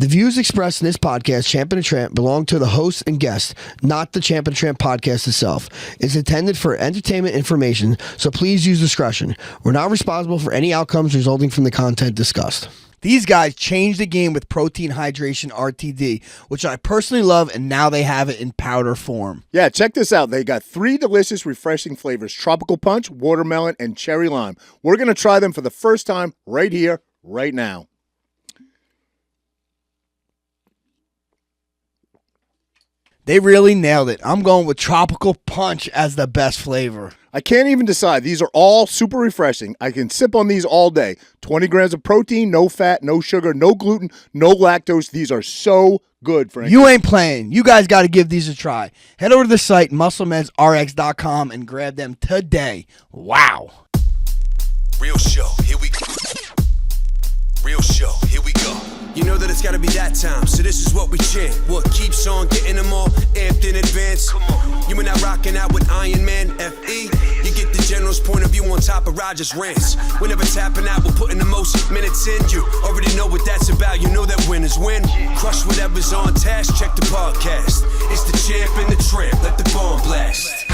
The views expressed in this podcast, Champ and Tramp, belong to the host and guest, not the Champ and Tramp podcast itself. It's intended for entertainment information, so please use discretion. We're not responsible for any outcomes resulting from the content discussed. These guys changed the game with Protein Hydration RTD, which I personally love, and now they have it in powder form. Yeah, check this out. They got 3 delicious, refreshing flavors: Tropical Punch, Watermelon, and Cherry Lime. We're going to try them for the first time right here, right now. They really nailed it. I'm going with Tropical Punch as the best flavor. I can't even decide. These are all super refreshing. I can sip on these all day. 20 grams of protein, no fat, no sugar, no gluten, no lactose. These are so good, Frank. You ain't playing. You guys got to give these a try. Head over to the site, musclemen'srx.com, and grab them today. Wow. Real show, here we go. Real show, here we go. You know that it's gotta be that time, so this is what we chant. What keeps on getting them all amped in advance? Come on. You and I rocking out with Iron Man, FE. You get the general's point of view on top of Roger's rants. We're never tapping out, we're putting the most minutes in. You already know what that's about, you know that winners win. Crush whatever's on task, check the podcast. It's the Champ and the Tramp, let the bomb blast.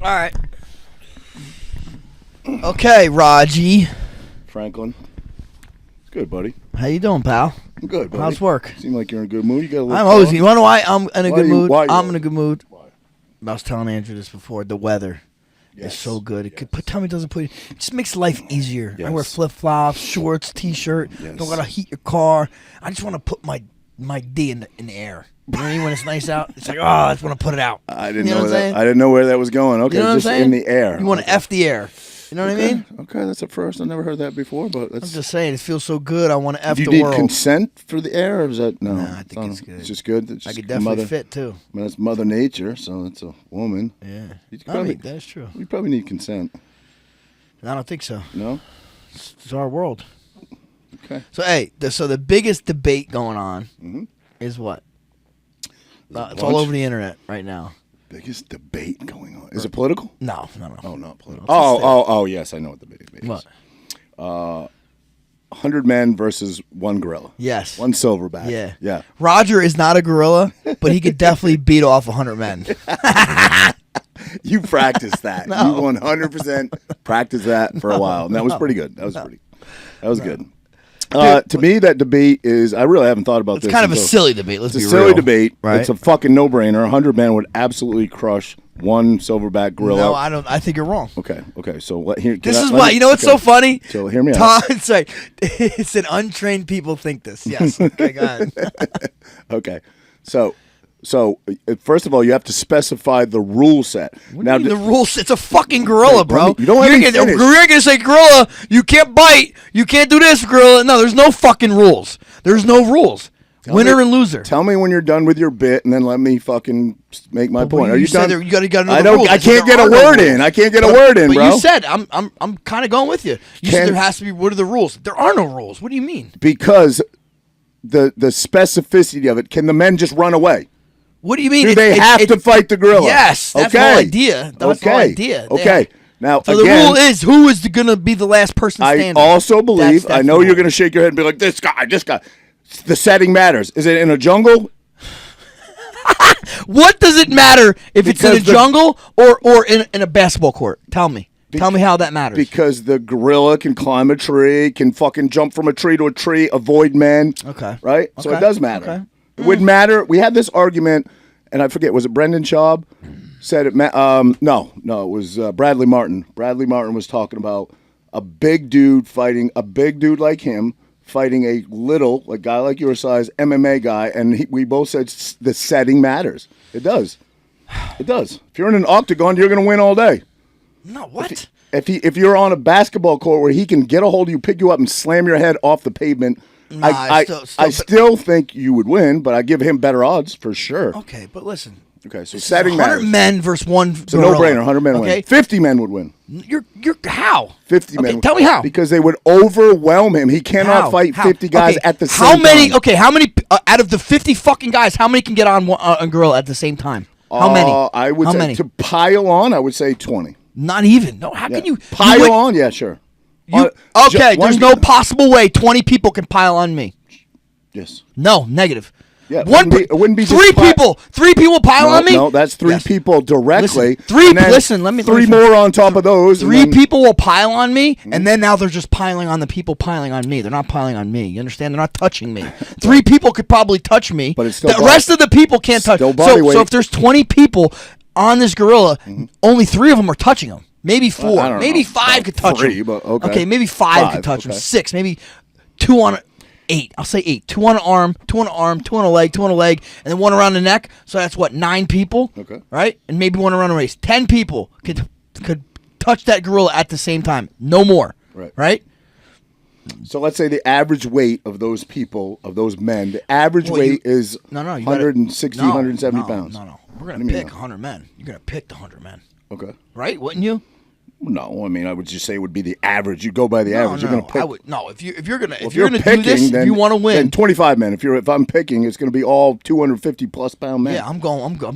All right. Okay, Raji. Franklin. Good, buddy. How you doing, pal? I'm good, buddy. How's work? Seem like you're in a good mood. You got a little I'm always. You know why I'm in a Why good you- mood? why you- I'm in a good mood. Why? I was telling Andrew this before. The weather Yes. is so good. It could tell me it doesn't put it just makes life easier. I wear Yes. flip flops, shorts, t-shirt. Yes. Don't gotta heat your car. I just want to put my D in the air. You know what I mean? When it's nice out, it's like, oh, I just want to put it out. I didn't You know what I'm that. saying? I didn't know where that was going. Okay, You know what I'm just saying? in the air. You want to Okay. F the air. You know what I mean? Okay, that's a first. I've never heard that before, but I'm that's. just saying, it feels so good. I want to F Do you the need world. consent for the air, or is that no? Nah, I think it's good. It's just good. It's I just could definitely mother, fit too. I mean, it's Mother Nature, so it's a woman. Yeah, You I probably, mean, that's true. you probably need consent. I don't think so. No. It's our world. Okay. So hey, the biggest debate going on Mhm. is what? It's lunch? all over the internet right now. Biggest debate going on. Is it political? No. Oh, not political. No, Oh, yes, I know what the debate is. What? 100 men versus one gorilla. Yes. One silverback. Yeah. Yeah. Roger is not a gorilla, but he could definitely beat off 100 men. You practiced that. No. You 100% practiced that for a while. And that was pretty good. That was good. To me, that debate is, I really haven't thought about It's this. kind of a until- silly debate. Let's It's be a silly real. debate. Right? It's a fucking no-brainer. 100 men would absolutely crush one silverback gorilla. No, I don't. I think you're wrong. Okay. So here. This is why. You know what's so funny? So hear me Tom, out. it's like, it's an untrained people think this. Yes. Okay, go ahead. Okay. So first of all, you have to specify the rule set. What do you mean the rules? It's a fucking gorilla, bro. You don't let me finish. You're gonna say gorilla. You can't bite. You can't do this, gorilla. No, there's no fucking rules. There's no rules. Winner and loser. Tell me when you're done with your bit, and then let me fucking make my point. Are you said done? You got to know I the don't. rules. I can't get a word in. I can't get a word in, But bro. you said I'm kind of going with you. You said there has to be. What are the rules? There are no rules. What do you mean? Because the specificity of it. Can the men just run away? What do you mean? Do they have to fight the gorilla? Yes, that's the whole idea. That's the whole idea. Okay. Now, So again, the rule is who is going to be the last person standing. I also believe, That's I know the you're rule. going to shake your head and be like, this guy. The setting matters. Is it in a jungle? What does it matter if it's in a Because jungle or in a basketball court? Tell me. Tell me how that matters. Because the gorilla can climb a tree, can fucking jump from a tree to a tree, avoid men. Okay. Right? So Okay. it does matter. Okay. It would matter. We had this argument, and I forget, was it Brendan Schaub? Said it. No, it was Bradley Martin. Bradley Martin was talking about a big dude fighting a big dude like him, fighting a guy like your size MMA guy, and we both said the setting matters. It does. It does. If you're in an octagon, you're going to win all day. No, what? If you're on a basketball court where he can get a hold of you, pick you up, and slam your head off the pavement Nah, I still think you would win, but I give him better odds for sure. Okay, but listen. Okay, so setting 100 matters. men versus one. It's a no-brainer. 100 men win. 50 men would win. You're how? 50 men. Tell me how. Because they would overwhelm him. He cannot fight 50 guys at the same time. How many out of the 50 fucking guys? How many can get on a gorilla at the same time? How many? I would say to pile on. I would say 20. Not even. No. How can you pile on? Yeah, sure. There's no possible way 20 people can pile on me. Yes. No. Negative. Yeah, it wouldn't be three people. 3 people pile on me. No, that's 3 people directly. Listen, let me. 3 more on top of those. 3 people will pile on me, and then now they're just piling on the people piling on me. They're not piling on me. You understand? They're not touching me. 3 people could probably touch me, but it's still the rest of the people can't touch. So if there's 20 people on this gorilla, only 3 of them are touching him. Maybe 4. Maybe 5 could touch him. But okay, maybe 5 could touch him. 6. Maybe 2 on 8. I'll say 8. 2 on an arm, 2 on an arm, 2 on a leg, 2 on a leg, and then 1 around the neck. So that's what, 9 people? Okay. Right? And maybe 1 around the waist. 10 people could touch that gorilla at the same time. No more. Right? So let's say the average weight of those people, of those men, the average weight is 160, 170 pounds. No. We're going to pick 100 men. You're going to pick the 100 men. Okay. Right? Wouldn't you? No, I mean I would just say it would be the average. You go by the average. You're going to pick. If you're going to do this, if you want to win, then 25 men. If I'm picking, it's going to be all 250 plus pound men. Yeah, I'm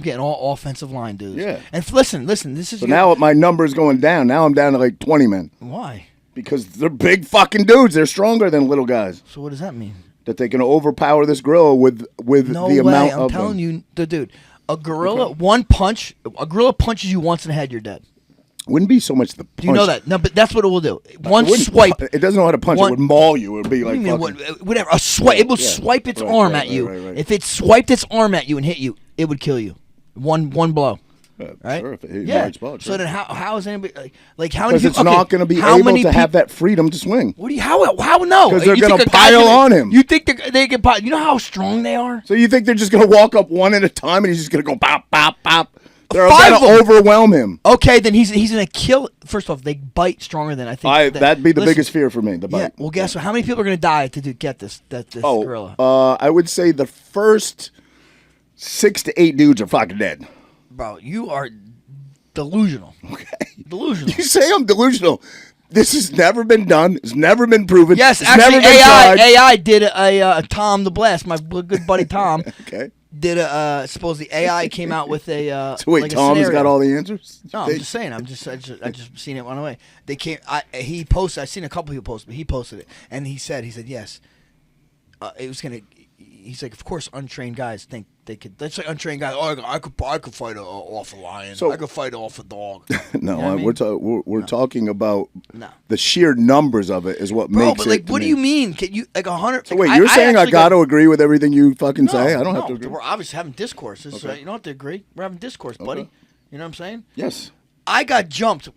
getting all offensive line dudes. Yeah. And listen. This is. So now my number's going down. Now I'm down to like 20 men. Why? Because they're big fucking dudes. They're stronger than little guys. So what does that mean? That they can overpower this gorilla with no the way. amount of. I'm telling you, dude. A gorilla, one punch. A gorilla punches you once in the head, you're dead. Wouldn't be so much the punch. Do you know that? No, but that's what it will do. One swipe. It doesn't know how to punch. It would maul you. It would be like whatever. A swipe. It will swipe its arm at you. Right. If it swiped its arm at you and hit you, it would kill you. One blow. Right? Sure, if it hit you right spot, sure. So then how is anybody like how many people? Because it's not going to be able to have that freedom to swing. What do you how no? Because they're going to pile on him. You think they can pile? You know how strong they are? So you think they're just going to walk up one at a time and he's just going to go pop pop pop? They're going to overwhelm him. Okay, then he's going to kill. First off, they bite stronger than I think. That'd be the biggest fear for me. The bite. Yeah. Well, guess what? How many people are going to die to get this gorilla? I would say the first 6 to 8 dudes are fucking dead. Bro, you are delusional. Okay, delusional. You say I'm delusional. This has never been done. It's never been proven. Yes, it's actually, never been tried. AI did a Tom the Blast. My good buddy Tom. Okay. Did suppose the AI came out with a so wait, like Tom's got all the answers? No, I'm just saying. I just seen it one away. They came. He posted. I seen a couple people post, but he posted it, and he said yes. It was gonna. He's like, of course, untrained guys think they could. Let's say untrained guys. Oh, I could fight off a lion. I could fight off a dog. No, you know we're talking about the sheer numbers of it is what makes it. But like, what do you mean? Can you like 100? So wait, you're saying I got to agree with everything you fucking say? I don't have to agree. We're obviously having discourse. You don't have to agree. We're having discourse, buddy. You know what I'm saying? Yes. I got jumped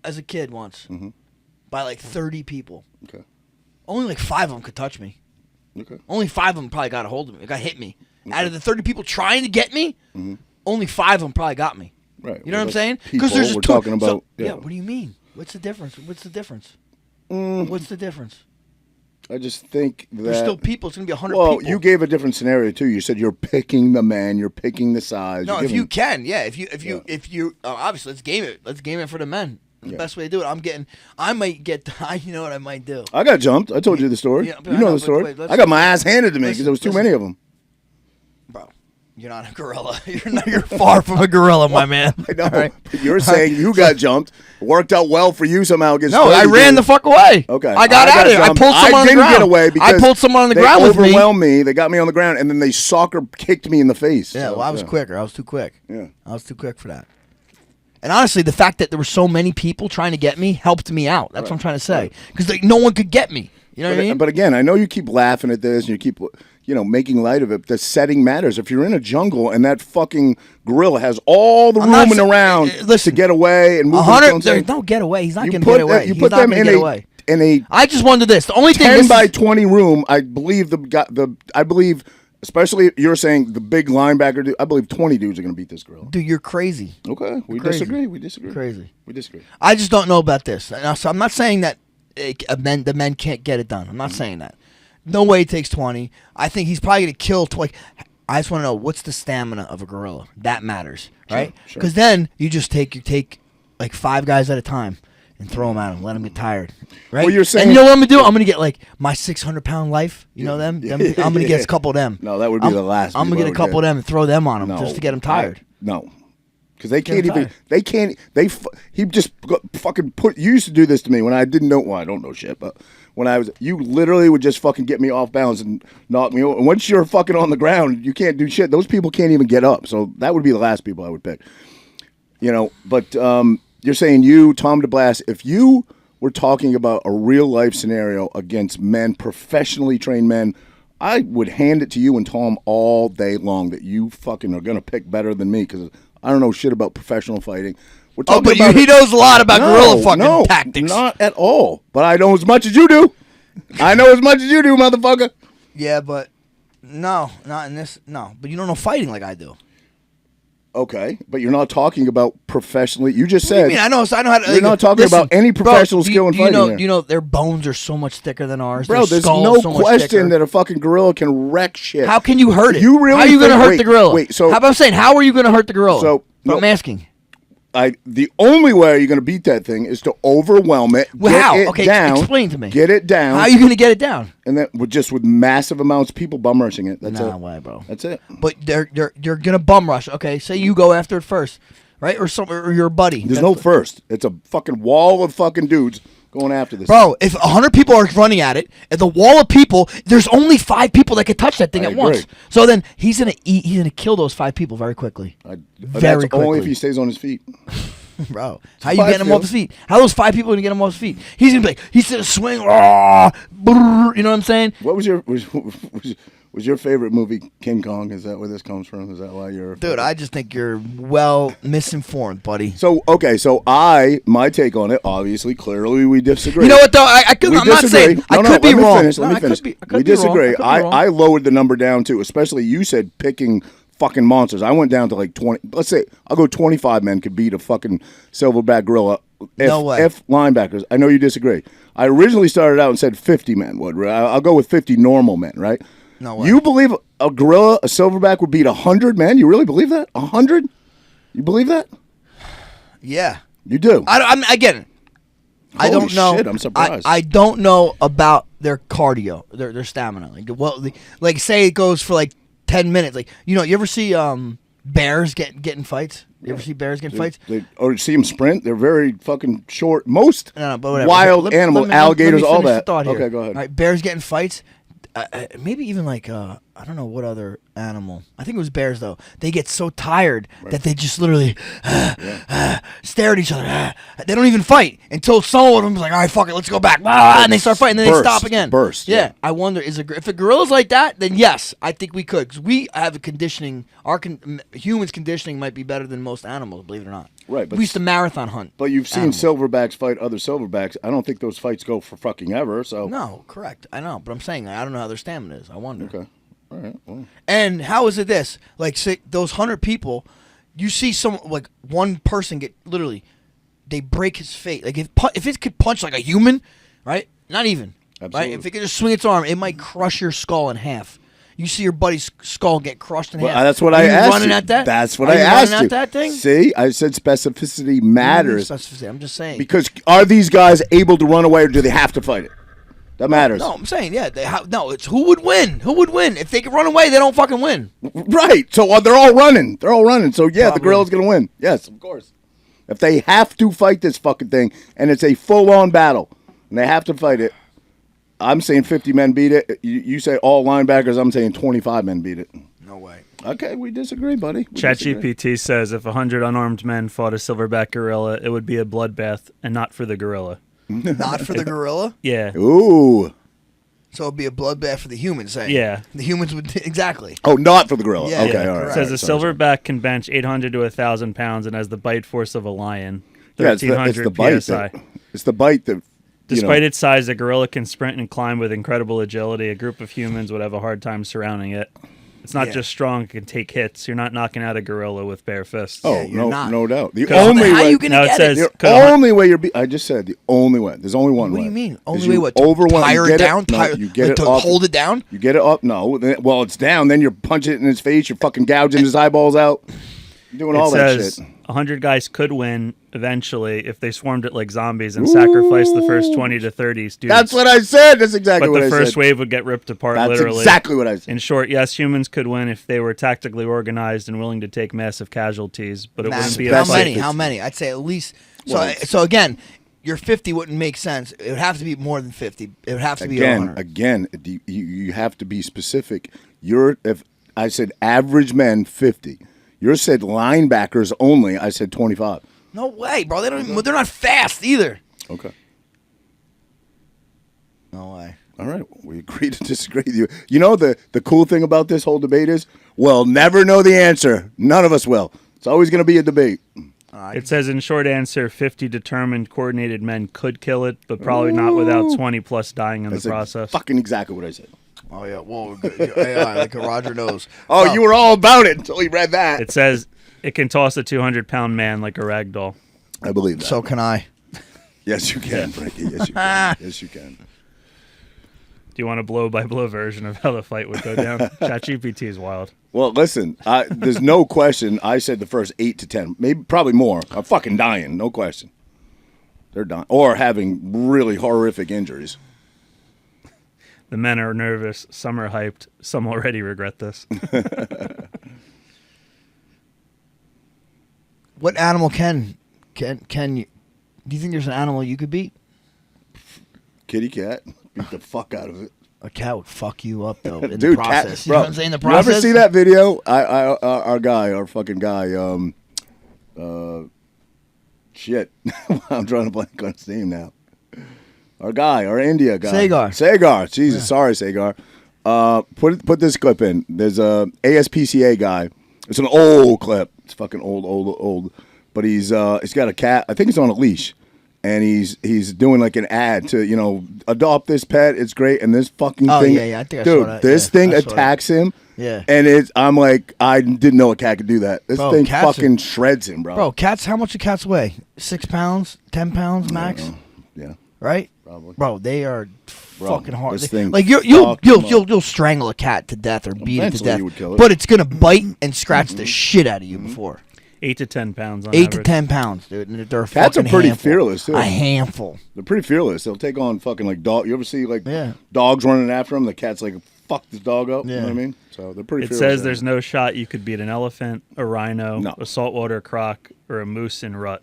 as a kid once by like 30 people. Okay. Only like 5 of them could touch me. Okay. Only 5 of them probably got a hold of me. Got hit me. Okay. Out of the 30 people trying to get me, only 5 of them probably got me. Right. You know what I'm saying? Because there's just talking about. Yeah. What do you mean? What's the difference? What's the difference? I just think that there's still people. It's gonna be 100 people. Well, you gave a different scenario too. You said you're picking the man. You're picking the size. No, if you can, yeah. If you obviously let's game it. Let's game it for the men. The best way to do it. I might get. You know what I might do? I got jumped. I told you the story. Yeah, you know the story. I got my ass handed to me because there was too many of them. Bro, you're not a gorilla. You're far from a gorilla, my man. I know. Right? But you're saying you got jumped. Worked out well for you somehow. No, I ran the fuck away. Okay. I got out of there. I pulled someone on the ground. I didn't get away because I pulled someone on the ground with me. They overwhelmed me. They got me on the ground, and then they soccer kicked me in the face. Yeah, well, I was quicker. I was too quick. Yeah. I was too quick for that. And honestly, the fact that there were so many people trying to get me helped me out. That's what I'm trying to say. Because no one could get me. You know what I mean? But again, I know you keep laughing at this and you keep, making light of it. The setting matters. If you're in a jungle and that fucking gorilla has all the room and around to get away and move, 100. Don't get away. He's not going to get away. You put them in a. I just wanted this. The only thing 10 by 20 room. I believe especially you're saying the big linebacker. I believe 20 dudes are going to beat this gorilla. Dude, you're crazy. Okay, we disagree. We disagree. Crazy. We disagree. I just don't know about this. So I'm not saying that the men can't get it done. I'm not saying that. No way he takes 20. I think he's probably going to kill. I just want to know, what's the stamina of a gorilla? That matters, right? Because then you just take like 5 guys at a time and throw them at him, let them get tired, right? Well, you're saying, and you know what I'm going to do? I'm going to get like my 600-pound life. You know them? I'm going to get a couple of them. No, that would be the last. I'm going to get a couple of them and throw them on them just to get them tired. No. Because they can't even. He just fucking You used to do this to me when I didn't know. Well, I don't know shit, but when you literally would just fucking get me off balance and knock me over. And once you're fucking on the ground, you can't do shit. Those people can't even get up. So that would be the last people I would pick. But you're saying Tom DeBlass, if you were talking about a real life scenario against men, professionally trained men, I would hand it to you and Tom all day long that you fucking are gonna pick better than me because I don't know shit about professional fighting. He knows a lot about gorilla tactics. Not at all. But I know as much as you do. I know as much as you do, motherfucker. Yeah, but no, not in this. No, but you don't know fighting like I do. Okay, but you're not talking about professionally. You just said. I know how to. You're not talking about any professional skill in fighting. You know, their bones are so much thicker than ours. Bro, there's no question that a fucking gorilla can wreck shit. How can you hurt it? How are you going to hurt the gorilla? Wait, so how about saying, how are you going to hurt the gorilla? So I'm asking. The only way you're going to beat that thing is to overwhelm it. Well, get how? It okay, down, explain to me. Get it down. How are you going to get it down? And then with massive amounts of people bum rushing it. That's it. Way, bro. That's it. But they're going to bum rush. Okay, say you go after it first, right? Or your buddy. There's no first. It's a fucking wall of fucking dudes going after this. Bro, if 100 people are running at it, and the wall of people, there's only 5 people that can touch that thing at once. So then he's gonna kill those 5 people very quickly. Very quickly. Only if he stays on his feet. Bro, how you getting him off his feet? How are those 5 people gonna get him off his feet? He's gonna be like, he's gonna swing, you know what I'm saying? What was your favorite movie, King Kong? Is that where this comes from? Is that why you're... Dude, I just think you're well misinformed, buddy. So my take on it, obviously, clearly we disagree. You know what, though? I'm not saying... I could be wrong. Let me finish. We disagree. I lowered the number down, too, especially you said picking fucking monsters. I went down to like 20. Let's say, I'll go 25 men could beat a fucking silverback gorilla. No way. If linebackers. I know you disagree. I originally started out and said 50 men would. I'll go with 50 normal men, right? No way. You believe a gorilla, a silverback, would beat 100 men? You really believe that? 100? You believe that? Yeah. You do? Again, I don't know. Shit, I'm surprised. I don't know about their cardio, their stamina. Like say it goes for like 10 minutes. Like, you ever see bears get in fights? You ever see bears get in fights? Or see them sprint? They're very fucking short. Most but whatever. wild animals, alligators, all that. Okay, go ahead. All right, bears get in fights. Maybe even like I don't know what other animal. I think it was bears though. They get so tired that they just literally stare at each other. They don't even fight until some of them is like, all right, fuck it, let's go back, and they start fighting. Then they stop again. Burst. Yeah. I wonder if a gorilla's like that, then yes, I think we could, because we have a conditioning. Our humans' conditioning might be better than most animals, believe it or not. Right. But we used to marathon hunt. But you've seen silverbacks fight other silverbacks. I don't think those fights go for fucking ever. So no, correct. I know, but I'm saying I don't know how their stamina is. I wonder. Okay. All right. Well. And how is it this? Like, say those 100 people, you see one person get literally, they break his face. Like if it could punch like a human, right? Not even. Absolutely. Right? If it could just swing its arm, it might crush your skull in half. You see your buddy's skull get crushed in half. That's what I asked you. Running at that? That's what I asked you. Running at that thing? See, I said specificity matters. Specificity. I'm just saying. Because are these guys able to run away, or do they have to fight it? That matters. No, I'm saying, yeah. It's who would win. Who would win? If they can run away, they don't fucking win. Right. So they're all running. They're all running. So, yeah, Probably. the gorilla's going to win. Yes, of course. If they have to fight this fucking thing, and it's a full-on battle, and they have to fight it, I'm saying 50 men beat it. You say all linebackers. I'm saying 25 men beat it. No way. Okay, we disagree, buddy. ChatGPT says if 100 unarmed men fought a silverback gorilla, it would be a bloodbath, and not for the gorilla. Not for the gorilla? Yeah. Ooh. So it'd be a bloodbath for the humans, saying. Yeah. The humans would, exactly. Oh, not for the gorilla. Yeah, okay, yeah, all right. It says a silverback can bench 800 to 1,000 pounds and has the bite force of a lion. Yeah, it's the bite. PSI. It's the bite that... Despite its size, a gorilla can sprint and climb with incredible agility. A group of humans would have a hard time surrounding it. It's not just strong; it can take hits. You're not knocking out a gorilla with bare fists. Oh, you're not. no doubt. The How only are way you going Now to it get says- it? the only way you're I just said the only way. There's only one What way. do you mean? Is Only way you what? To overwhelm- tire you it get down? No, Tire, you get like it to up. hold it down? You get it up. No, well, it's down. Then you're punching it in his face. You're fucking gouging his eyeballs out. You're doing all it that says shit. 100 guys could win eventually if they swarmed it like zombies and sacrificed the first 20 to 30 dudes. That's what I said. That's exactly But what the I first said. wave would get ripped apart. That's literally. exactly what I said. In short, yes, humans could win if they were tactically organized and willing to take massive casualties, but it wouldn't be a How fight. many? How many? I'd say at least. So again, your 50 wouldn't make sense. It would have to be more than 50. It would have to be 100. Again, you have to be specific. If I said average men 50, you said linebackers only. I said 25. No way, bro. They don't. Even, they're not fast either. Okay. No way. All right, we agree to disagree with you. You know the cool thing about this whole debate is we'll never know the answer. None of us will. It's always going to be a debate. It says in short answer, 50 determined, coordinated men could kill it, but probably not without 20 plus dying in the That's process. fucking exactly what I said. Oh yeah. Whoa. AI, like Roger knows. Oh, you were all about it until you read that. It says it can toss a 200-pound man like a rag doll. I believe that. So can I. Yes, you can, Frankie. Yes, you can. Yes, you can. Do you want a blow-by-blow version of how the fight would go down? ChatGPT is wild. Well, listen, there's no question. I said the first 8 to 10, maybe probably more, are fucking dying. No question. They're dying or having really horrific injuries. The men are nervous. Some are hyped. Some already regret this. What animal can you? Do you think there's an animal you could beat? Kitty cat, beat the fuck out of it. A cat would fuck you up though in Dude, the process. cat, You know bro, what I'm saying? The you process. ever see that video? Our fucking guy, shit. I'm drawing a blank on his name now. Our India guy. Sagar. Jesus, sorry, Sagar. Put this clip in. There's a ASPCA guy. It's an old clip. It's fucking old. But he's got a cat. I think it's on a leash. And he's doing like an ad to, adopt this pet. It's great. And this fucking thing. Yeah. I think I dude, saw that. this Yeah, thing I saw attacks him. Yeah. And I'm like, I didn't know a cat could do that. This Bro, thing cats fucking shreds him, bro. Bro, cats. How much do cats weigh? 6 pounds, 10 pounds max. Yeah. Right? Probably. Bro, they are fucking hard. this thing Like you'll strangle a cat to death or beat it to Eventually death. you would kill it. But it's gonna bite and scratch the shit out of you before. 8 to 10 pounds on 8 average. to 10 pounds, dude. And they're Cats are fucking pretty handful. fearless, too. A handful. They're pretty fearless. They'll take on fucking like dog. You ever see like Yeah. dogs running after them? The cat's like, fuck this dog up. You know Yeah. what I mean? So they're pretty It fearless. says there's no shot you could beat an elephant, a rhino, No. a saltwater croc, or a moose in rut.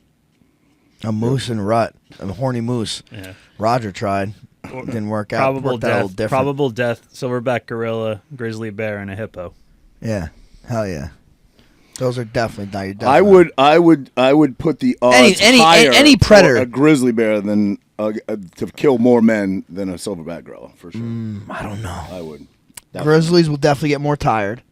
A moose and rut. A horny moose. Yeah. Roger tried. Didn't work out. Probable Worked out a little death. different. Probable death. Silverback gorilla, grizzly bear, and a hippo. Yeah. Hell yeah. Those are definitely. I would put the odds Any higher predator. for a grizzly bear than to kill more men than a silverback gorilla for sure. I don't know. I would. Grizzlies will definitely get more tired.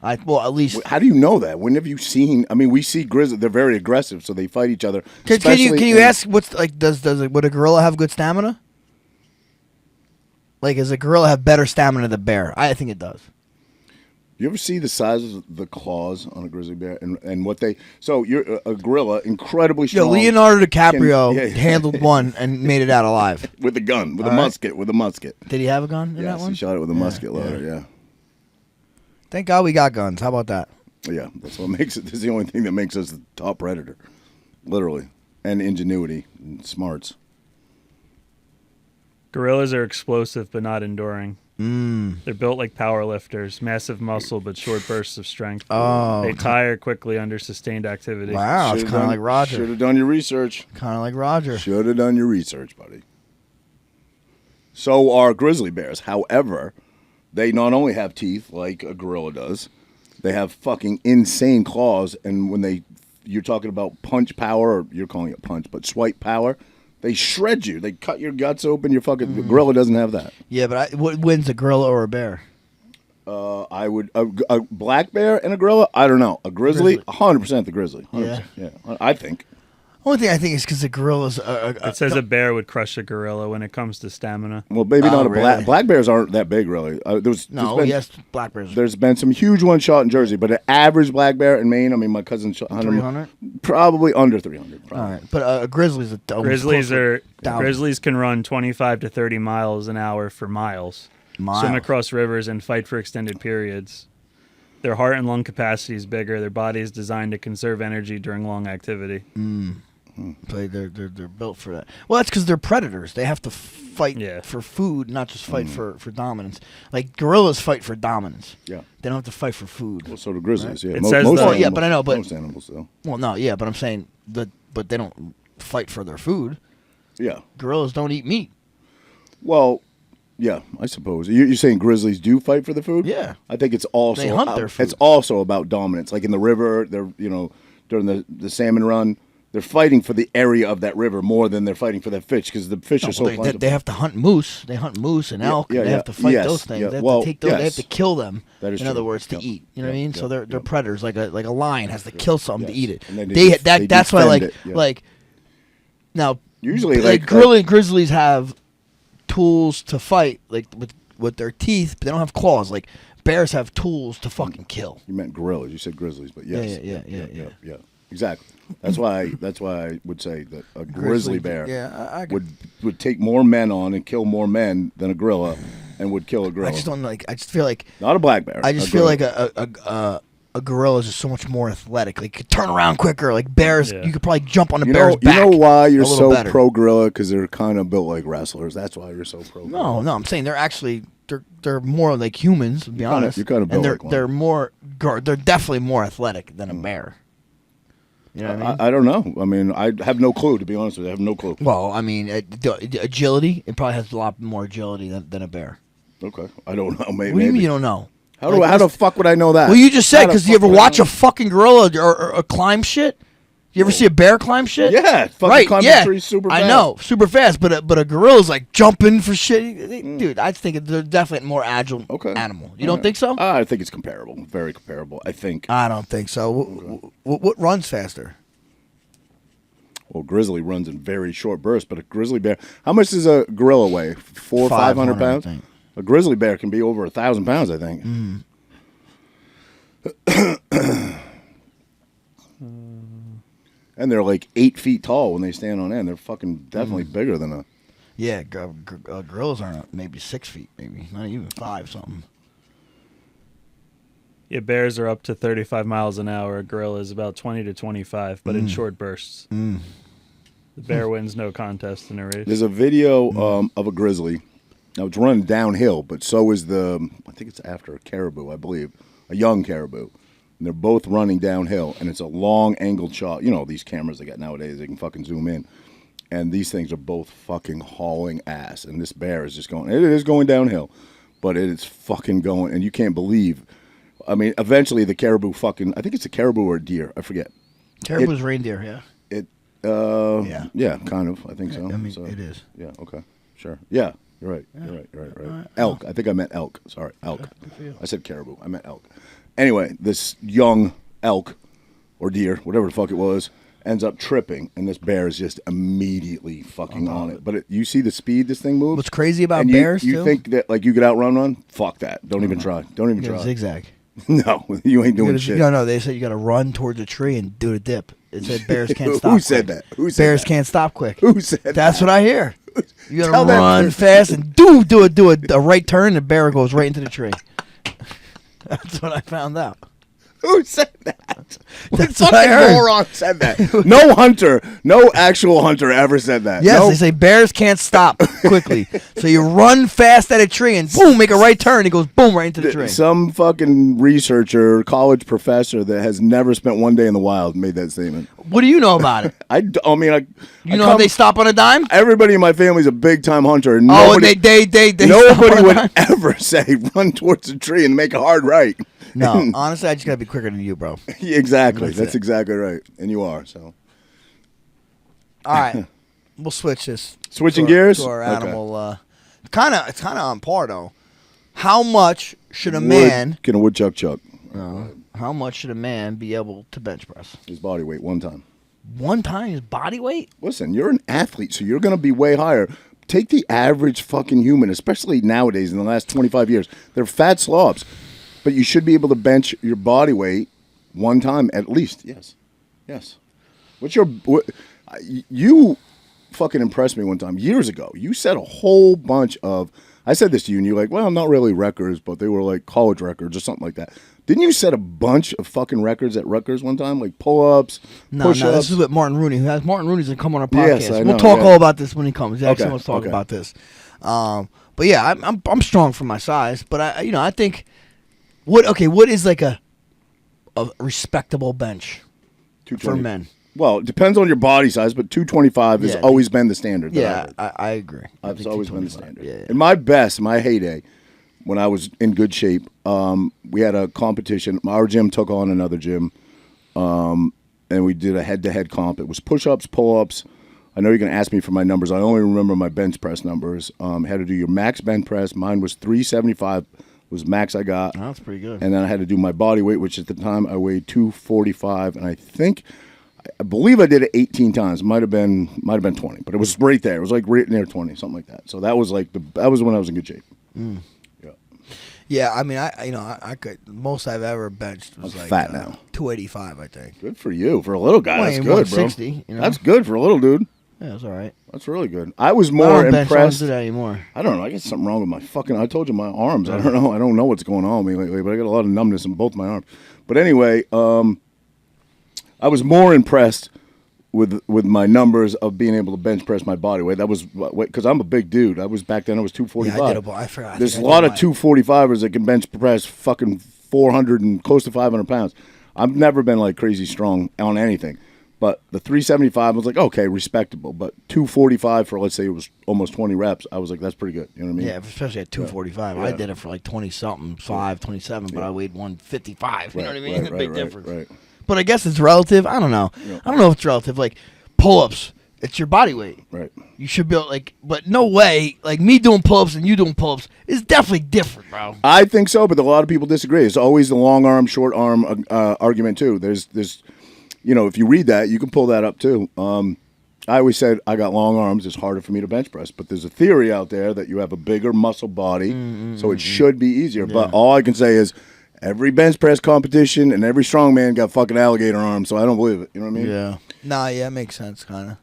At least. How do you know that? When have you seen? I mean, we see grizzly. They're very aggressive, so they fight each other. Can you especially ask what's like? Would a gorilla have good stamina? Like, does a gorilla have better stamina than a bear? I think it does. You ever see the size of the claws on a grizzly bear and what they? So you're a gorilla, incredibly strong. Yo, Leonardo DiCaprio Yeah. handled one and made it out alive. with a gun, with a All right. musket, with a musket. Did he have a gun in that Yes, one? he shot it with a musket loader. Yeah. Thank God we got guns. How about that? Yeah, that's what makes it. This is the only thing that makes us the top predator, literally, and ingenuity and smarts. Gorillas are explosive but not enduring. They're built like power lifters, massive muscle but short bursts of strength. Oh. They tire quickly under sustained activity. Wow, it's Should've kind of done- like Roger. Should have done your research. Kind of like Roger. Should have done your research, buddy. So are grizzly bears. However, they not only have teeth like a gorilla does, they have fucking insane claws. And when you're talking about punch power, or you're calling it punch, but swipe power, they shred you. They cut your guts open. Your fucking the gorilla doesn't have that. Yeah, but what wins, a gorilla or a bear? I would a black bear and a gorilla. I don't know. A grizzly, 100% the grizzly. 100%. Yeah, I think. Only thing I think is because the gorilla's. It says a bear would crush a gorilla when it comes to stamina. Well, maybe not a really? black bears aren't that big, really. Yes, black bears. There's been some huge ones shot in Jersey, but an average black bear in Maine. I mean, my cousin shot 300? probably under 300. All right, but a grizzly's a Grizzlies can run 25 to 30 miles an hour for miles, swim across rivers, and fight for extended periods. Their heart and lung capacity is bigger. Their body is designed to conserve energy during long activity. So they're built for that. Well, that's because they're predators. They have to fight for food, not just fight for dominance. Like gorillas fight for dominance. Yeah, they don't have to fight for food. Well, so do grizzlies. Right? Yeah, it says most animals, but I know, but most animals though. Well, no, yeah, but I'm saying but they don't fight for their food. Yeah, gorillas don't eat meat. Well, yeah, I suppose you're saying grizzlies do fight for the food. Yeah, I think it's also they hunt their food. It's also about dominance. Like in the river, they're during the salmon run. They're fighting for the area of that river more than they're fighting for that fish because the fish are so plentiful. They have to hunt moose. They hunt moose and elk. They have to fight those things. They have to take those. They have to kill them. That is in other words, to eat. You know what I mean? So they're predators. Like a lion has to kill something to eat it. And that's why like now usually grizzlies have tools to fight like with their teeth, but they don't have claws. Like bears have tools to fucking kill. You meant gorillas. You said grizzlies, but yes. Yeah. Exactly. That's why I would say that a grizzly bear would take more men on and kill more men than a gorilla, and would kill a gorilla. I just feel like not a black bear. I just feel like a gorilla is just so much more athletic. Like you could turn around quicker. Like bears, you could probably jump on a bear's back. You know why you're so pro gorilla? Because they're kind of built like wrestlers. That's why you're so pro. No, I'm saying they're actually they're more like humans. To be honest, you're kind of built and they're definitely more athletic than a bear. You know what I mean? I don't know. I mean, I have no clue, to be honest with you. I have no clue. Well, I mean, agility, it probably has a lot more agility than a bear. Okay. I don't know. Maybe. What do you mean you don't know? How the fuck would I know that? Well, you just said, because you ever watch a fucking gorilla or climb shit? You ever see a bear climb shit? Yeah. Fucking climbing trees super fast. I know. Super fast. But a gorilla's like jumping for shit. Dude, I think they're definitely a more agile animal. You don't think so? I think it's comparable. Very comparable, I think. I don't think so. What runs faster? Well, grizzly runs in very short bursts, but a grizzly bear. How much does a gorilla weigh? 400 or 500 pounds? A grizzly bear can be over 1,000 pounds, I think. And they're like 8 feet tall when they stand on end. They're fucking definitely bigger than a. Yeah, gorillas aren't maybe 6 feet, maybe not even 5 something. Yeah, bears are up to 35 miles an hour. A gorilla is about 20 to 25, but in short bursts. The bear wins no contest in a race. There's a video of a grizzly. Now, it's running downhill, but so is I think it's after a caribou, I believe, a young caribou. And they're both running downhill, and it's a long angled shot. You know, these cameras they got nowadays, they can fucking zoom in. And these things are both fucking hauling ass. And this bear is just going, it is going downhill, but it is fucking going, and you can't believe. I mean, eventually the caribou I think it's a caribou or a deer, I forget. Caribou's reindeer, yeah. Yeah, kind of, I think so. I mean, it is. Yeah, okay, sure. Yeah, you're right, you're right. Elk, I think I meant elk, sorry, elk. I said caribou, I meant elk. Anyway, this young elk or deer, whatever the fuck it was, ends up tripping, and this bear is just immediately fucking on it. But you see the speed this thing moves? What's crazy about bears, you think that like you could outrun one? Fuck that. Don't even try. Don't even try. Zigzag. No, you ain't doing shit. No, they said you got to run towards a tree and do a dip. It said bears can't stop. Who said that? Bears can't stop quick. Who said that? That's what I hear. You got to run fast and do a right turn, and the bear goes right into the tree. That's what I found out. Who said that? That's what I heard. Moron said that. No hunter, no actual hunter ever said that. Yes, they say bears can't stop quickly. So you run fast at a tree and boom, make a right turn. It goes boom right into the tree. Some fucking researcher, college professor that has never spent one day in the wild made that statement. What do you know about it? I mean, they stop on a dime? Everybody in my family is a big time hunter. Nobody would ever say run towards a tree and make a hard right. No, honestly, I just gotta be quicker than you, bro. Exactly. That's exactly right, and you are. So, all right, we'll switch this. Switching gears to our animal. It's kind of on par though. How much should a man? Can a woodchuck chuck? How much should a man be able to bench press? His body weight one time. 1 times body weight? Listen, you're an athlete, so you're going to be way higher. Take the average fucking human, especially nowadays in the last 25 years. They're fat slobs, but you should be able to bench your body weight 1 time at least. Yes. You fucking impressed me one time years ago. You said a whole bunch of, I said this to you and you're like, well, not really records, but they were like college records or something like that. Didn't you set a bunch of fucking records at Rutgers one time, like pull-ups, push-ups? No, this is with Martin Rooney. Martin Rooney's gonna come on our podcast. Yes, I know, we'll talk all about this when he comes. Jackson wants to talk about this. But yeah, I'm strong for my size, but I think what is like a respectable bench for men? Well, it depends on your body size, but 225 has always been the standard. Yeah, I agree. It's always been the standard. Yeah. In my heyday, when I was in good shape, we had a competition. Our gym took on another gym, and we did a head-to-head comp. It was push-ups, pull-ups. I know you're going to ask me for my numbers. I only remember my bench press numbers. Had to do your max bench press. Mine was 375 was max I got. Oh, that's pretty good. And then I had to do my body weight, which at the time I weighed 245, and I believe I did it 18 times. Might have been 20, but it was right there. It was like right near 20, something like that. So that was that was when I was in good shape. Mm. Yeah, I mean, I could. Most I've ever benched was like fat now. 285, I think. Good for you. For a little guy, that's good, 160, bro. You know? That's good for a little dude. Yeah, that's all right. That's really good. I was more impressed. I don't do that anymore. I don't know. I got something wrong with my fucking. I told you my arms. I don't know. I don't know what's going on with me lately, but I got a lot of numbness in both my arms. But anyway, I was more impressed with my numbers of being able to bench press my body weight. That was because I'm a big dude. I was back then. I was 245. Yeah, I forgot. There's a lot of 245ers that can bench press fucking 400 and close to 500 pounds. I've never been like crazy strong on anything, but the 375 was like okay, respectable. But 245 for let's say it was almost 20 reps, I was like that's pretty good. You know what I mean? Yeah, especially at 245. I did it for like 20 something, 27, but I weighed 155. You know what I mean? Right, big difference. Right. But I guess it's relative. I don't know. Yeah. I don't know if it's relative. Like pull-ups, it's your body weight. Right. You should be but no way. Like me doing pull-ups and you doing pull-ups is definitely different, bro. I think so, but a lot of people disagree. It's always the long arm, short arm argument too. There's, if you read that, you can pull that up too. I always said I got long arms. It's harder for me to bench press, but there's a theory out there that you have a bigger muscle body, so it should be easier. Yeah. But all I can say is. Every bench press competition and every strongman got fucking alligator arms, so I don't believe it. You know what I mean? Yeah. Nah, yeah, it makes sense, kind of.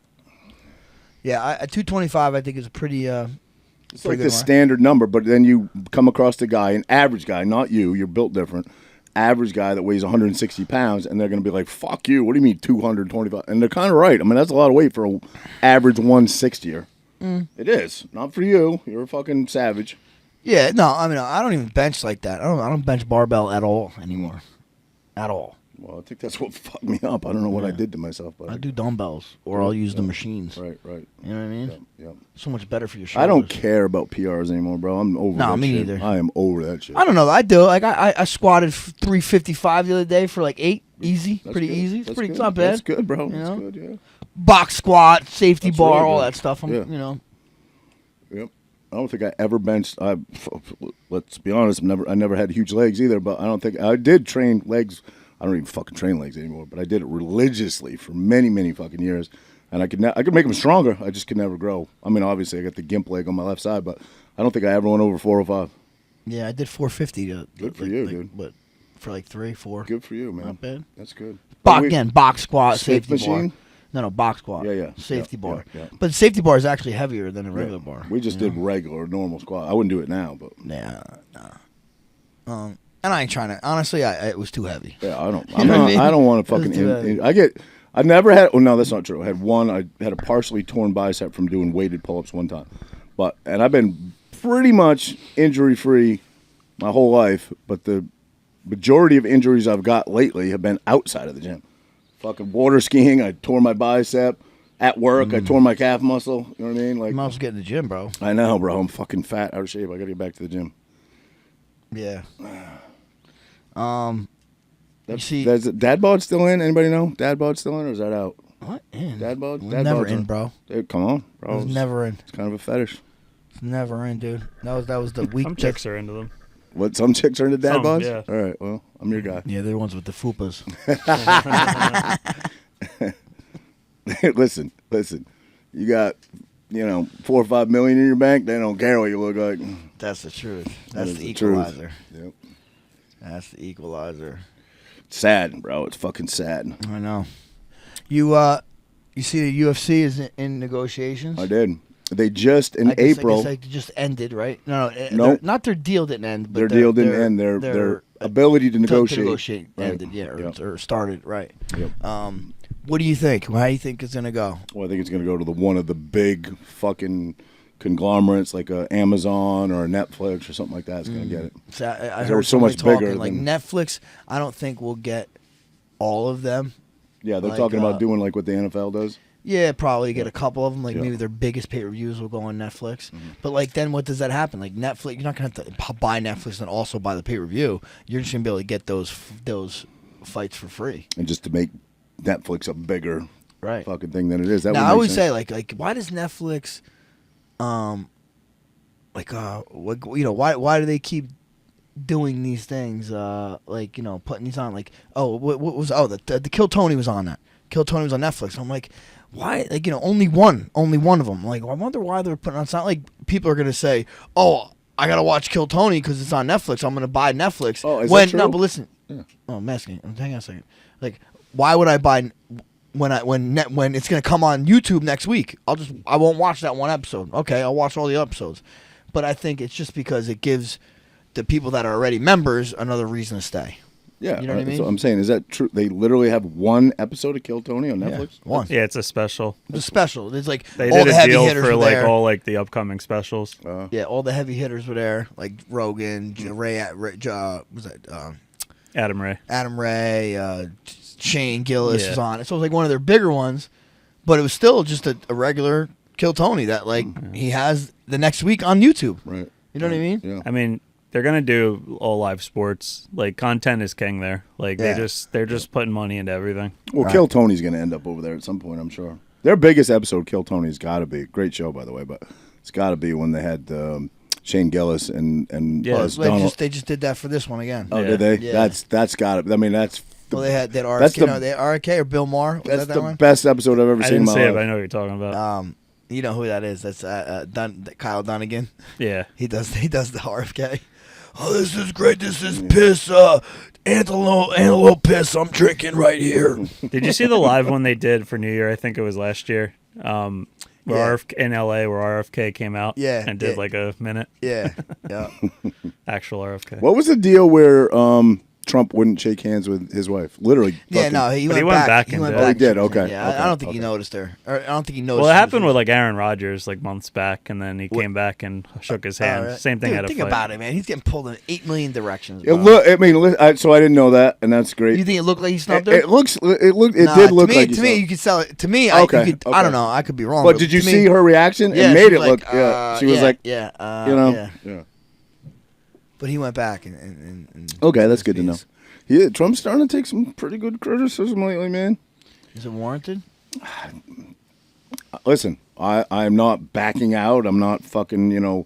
Yeah, at 225, I think is pretty. It's like the standard number, but then you come across the guy, an average guy, not you. You're built different. Average guy that weighs 160 pounds, and they're going to be like, "Fuck you! What do you mean 225?" And they're kind of right. I mean, that's a lot of weight for an average 160er. It is not for you. You're a fucking savage. Yeah, no, I mean, I don't even bench like that. I don't bench barbell at all anymore. At all. Well, I think that's what fucked me up. I don't know what I did to myself. But I do dumbbells, or I'll use the machines. Right. You know what I mean? Yeah. So much better for your shoulders. I don't care about PRs anymore, bro. I'm over that shit. No, me neither. I am over that shit. I don't know. I do. Like, I squatted 355 the other day for like 8. Easy. That's pretty good. Easy. It's good. It's not bad. That's good, bro. That's good, yeah. Box squat, safety bar, all that stuff. You know. Yep. I don't think I ever benched. Let's be honest. I never had huge legs either. But I don't think I did train legs. I don't even fucking train legs anymore. But I did it religiously for many, many fucking years, and I could make them stronger. I just could never grow. I mean, obviously, I got the gimp leg on my left side, but I don't think I ever went over 405. Yeah, I did 450. Good for you, dude. But for like 3, 4. Good for you, man. Not bad. That's good. Box squat, safety machine. Bar. No, box squat. Yeah. Safety bar. Yeah. But the safety bar is actually heavier than a regular bar. We just did regular, normal squat. I wouldn't do it now, but. Yeah, nah. And I ain't trying to. Honestly, it was too heavy. Yeah, I don't. I don't want to fucking. I never had. Oh no, that's not true. I had a partially torn bicep from doing weighted pull-ups one time, and I've been pretty much injury-free my whole life. But the majority of injuries I've got lately have been outside of the gym. Fucking water skiing, I tore my bicep. At work, I tore my calf muscle. You know what I mean? Like, you might as well get in the gym, bro. I know, bro. I'm fucking fat, out of shape. I gotta get back to the gym. Yeah. Is Dad Bod still in? Anybody know? Dad Bod still in, or is that out? What in? Dad Bod? Never in, bro. Dude, come on, bro. It's never in. It's kind of a fetish. It's never in, dude. That was the weak. Some chicks are into them. What? Some chicks are into dad bods? Yeah. All right. Well, I'm your guy. Yeah, they're the ones with the fupas. listen. You got 4 or 5 million in your bank. They don't care what you look like. That's the truth. That That's is the the truth. equalizer. Yep. That's the equalizer. Sad, bro. It's fucking sad. I know. You see the UFC is in negotiations? I did. They just in I guess April. they just ended, right? No, Nope. not their deal didn't end, but Their deal didn't end. Their ability to negotiate ended, yeah, or started, right? Yep. What do you think? How do you think it's gonna go? Well, I think it's going to go to one of the big fucking conglomerates like a Amazon or a Netflix or something like that. It's going to get it. So I They're heard so much somebody bigger talking, like than- Netflix. I don't think we'll get all of them. Yeah, they're Like, talking about doing like what the NFL does. Yeah, probably get a couple of them. Like Yeah. maybe their biggest pay-per-views will go on Netflix. But like then what does that happen? Like Netflix, you're not gonna have to buy Netflix and also buy the pay-per-view. You're just gonna be able to get those fights for free. And just to make Netflix a bigger Right. fucking thing than it is. That Now would I make always sense. say like why does Netflix, why do they keep doing these things? Putting these on like what was the Kill Tony was on that. Kill Tony was on Netflix. I'm like, why? Like only one of them. Like I wonder why they're putting on. It's not like people are gonna say, oh, I gotta watch Kill Tony because it's on Netflix. I'm gonna buy Netflix. Oh, is that true? No, but listen. Yeah. Oh, I'm asking. Hang on a second. Like, why would I buy when it's gonna come on YouTube next week? I won't watch that one episode. Okay, I'll watch all the episodes. But I think it's just because it gives the people that are already members another reason to stay. Yeah, You know what I that's mean? what I'm saying. Is that true? They literally have one episode of Kill Tony on Netflix? One. Yeah, it's a special. It's special. It's like They all did the a heavy deal hitters for were like there. all like the upcoming specials. Yeah, all the heavy hitters were there, like Rogan, Adam Ray. Adam Ray, Shane Gillis Yeah. was on it. So it was like one of their bigger ones, but it was still just a regular Kill Tony that like he has the next week on YouTube. Right. You know what I mean? Yeah. I mean, they're gonna do all live sports. Like content is king there. Like Yeah. they're just putting money into everything. Well, Kill Tony's going to end up over there at some point, I'm sure. Their biggest episode, Kill Tony's got to be. Great show, by the way, but it's got to be when they had Shane Gillis and Yeah, Buzz They Donald. just did that for this one again. Oh, Yeah. did they? Yeah. That's got to. I mean, that's. Well, they had that That's RFK. the- They RFK or Bill Maher. Was That's that the one? best episode I've ever I seen in didn't my see it, life. but I know what you're talking about. You know who that is? That's Kyle Dunnigan. Yeah. He does the RFK. Oh, this is great. This is piss. Antelope piss. I'm drinking right here. Did you see the live one they did for New Year? I think it was last year. Where Yeah. RFK, in LA, where RFK came out. Yeah, And did yeah. like a minute. Yeah, yeah. Actual RFK. What was the deal where Trump wouldn't shake hands with his wife? Literally. Yeah, fucking- no, he But went he went back. back He and went did. back. Oh, he did? Okay. Yeah, Okay, I don't think okay. he noticed her. Or I don't think he noticed. Well, it she was happened with like Aaron Rodgers like months back, and then he came back and shook his hand. All right. Same thing Dude, at a think fight. about it, man. He's getting pulled in 8 million directions. It bro. look. I mean, so I didn't know that, and that's great. You think it looked like he snubbed her? It looks. It looked. It Nah, did look to me, like. to me, you could sell it. To me, Okay, I okay. don't know. I could be wrong. But did you to me- see her reaction? Yeah, It she made was it look. like, Yeah. She was like. yeah, You know. yeah. Yeah. But he went back and Okay, that's good to know. Yeah, Trump's starting to take some pretty good criticism lately, man. Is it warranted? Listen, I'm not backing out. I'm not fucking,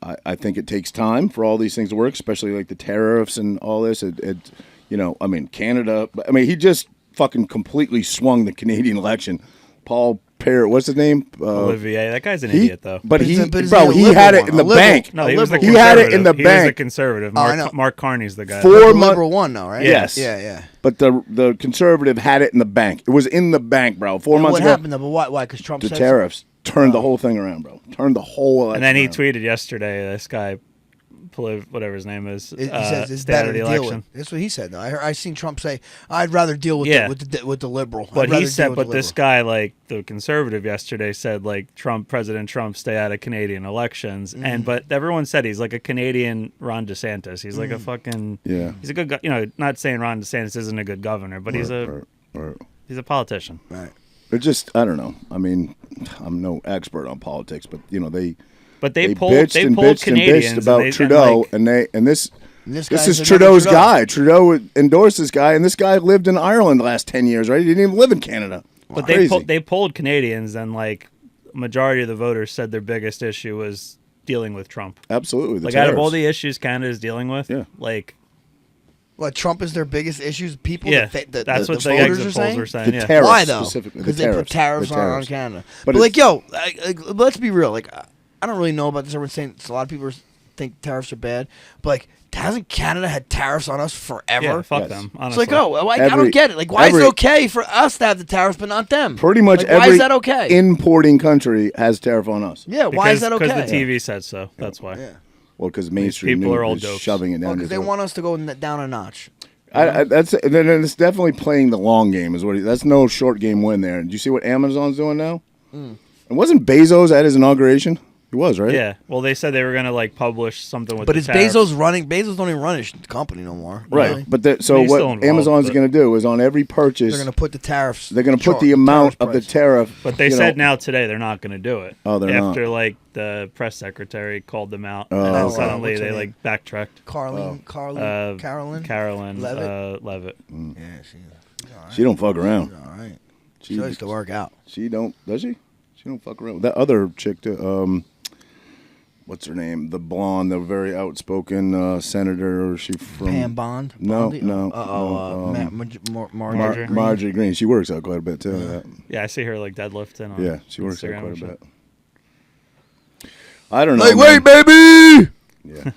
I think it takes time for all these things to work, especially like the tariffs and all this. I mean, Canada. I mean, he just fucking completely swung the Canadian election. Paul Parrott, what's his name? Olivier, that guy's an idiot though. But But he, is he bro, a he liberal had it one? in the A liberal? bank. No, he was the He had it in the conservative. He was the bank. conservative. Oh, I know. Mark Carney's the guy. 4 The months. liberal one, though, right? Yes. Yeah. But the conservative had it in the bank. It was in the bank, bro. 4 And months what ago. happened though? But why? Because Trump The said tariffs turned the whole thing around, bro. Turned the whole election And then he around. tweeted yesterday, this guy, whatever his name is, He says it's stay better out to of the deal election. with. That's what he said. Though I seen Trump say, "I'd rather deal with Yeah. with the liberal." But I'd rather he said, deal with but the this liberal." guy, like the conservative yesterday, said like President Trump, stay out of Canadian elections. And but everyone said he's like a Canadian Ron DeSantis. He's like a fucking Yeah. He's a good guy. Not saying Ron DeSantis isn't a good governor, but he's a he's a politician. Right. It just, I don't know. I mean, I'm no expert on politics, but they pulled bitched and pulled bitched Canadians and bitched about and Trudeau, like, and this This is guy's another Trudeau's Trudeau. guy. Trudeau endorsed this guy, and this guy lived in Ireland the last 10 years, right? He didn't even live in Canada. But Crazy. they polled Canadians, and like majority of the voters said their biggest issue was dealing with Trump. Absolutely. Like out of all the issues Canada's dealing with, Yeah. like What, Trump is their biggest issues? People, Yeah, that's what the exit polls were saying. The Yeah. tariffs Why though? specifically. Because they put tariffs on Canada. But like, yo, let's be real. Like, I don't really know about this. Everyone's saying a lot of people think tariffs are bad, but like, hasn't Canada had tariffs on us forever? Yeah, fuck them. It's Honestly. like, I don't get it. Like, why is it okay for us to have the tariffs but not them? Pretty much like, every why is that okay? importing country has tariff on us. Yeah, why is that okay? Because the TV said so. That's why. Yeah. Well, because mainstream people are all news is dopes. shoving it down. Because they want us to go down a notch. Then it's definitely playing the long game. That's no short game win there. Do you see what Amazon's doing now? And wasn't Bezos at his inauguration? He was, right? Yeah. Well, they said they were gonna like publish something with. But the is tariffs. Bezos running? Bezos don't even run his company no more. Right. Really? But so He's what still involved, Amazon's but- going to do is on every purchase, They're going to put the tariffs. they're going to put the amount of the price. tariff. But they said now today they're not going to do it. Oh, they're not. After like the press secretary called them out, Oh, and then okay. suddenly What's her they name? like backtracked. Carolyn Carolyn Levitt? Levitt. Yeah, She don't fuck around. all right. She She likes to work out. She don't, does she? She don't fuck around. That other chick, what's her name? The blonde, the very outspoken senator. Or she from Pam Bond? No, Bondi? no. Marjorie Marjorie Green. She works out quite a bit too. Yeah, I see her like deadlifting. On Yeah, she works out Instagram quite a and shit. bit. I don't know. Wait, baby! Yeah,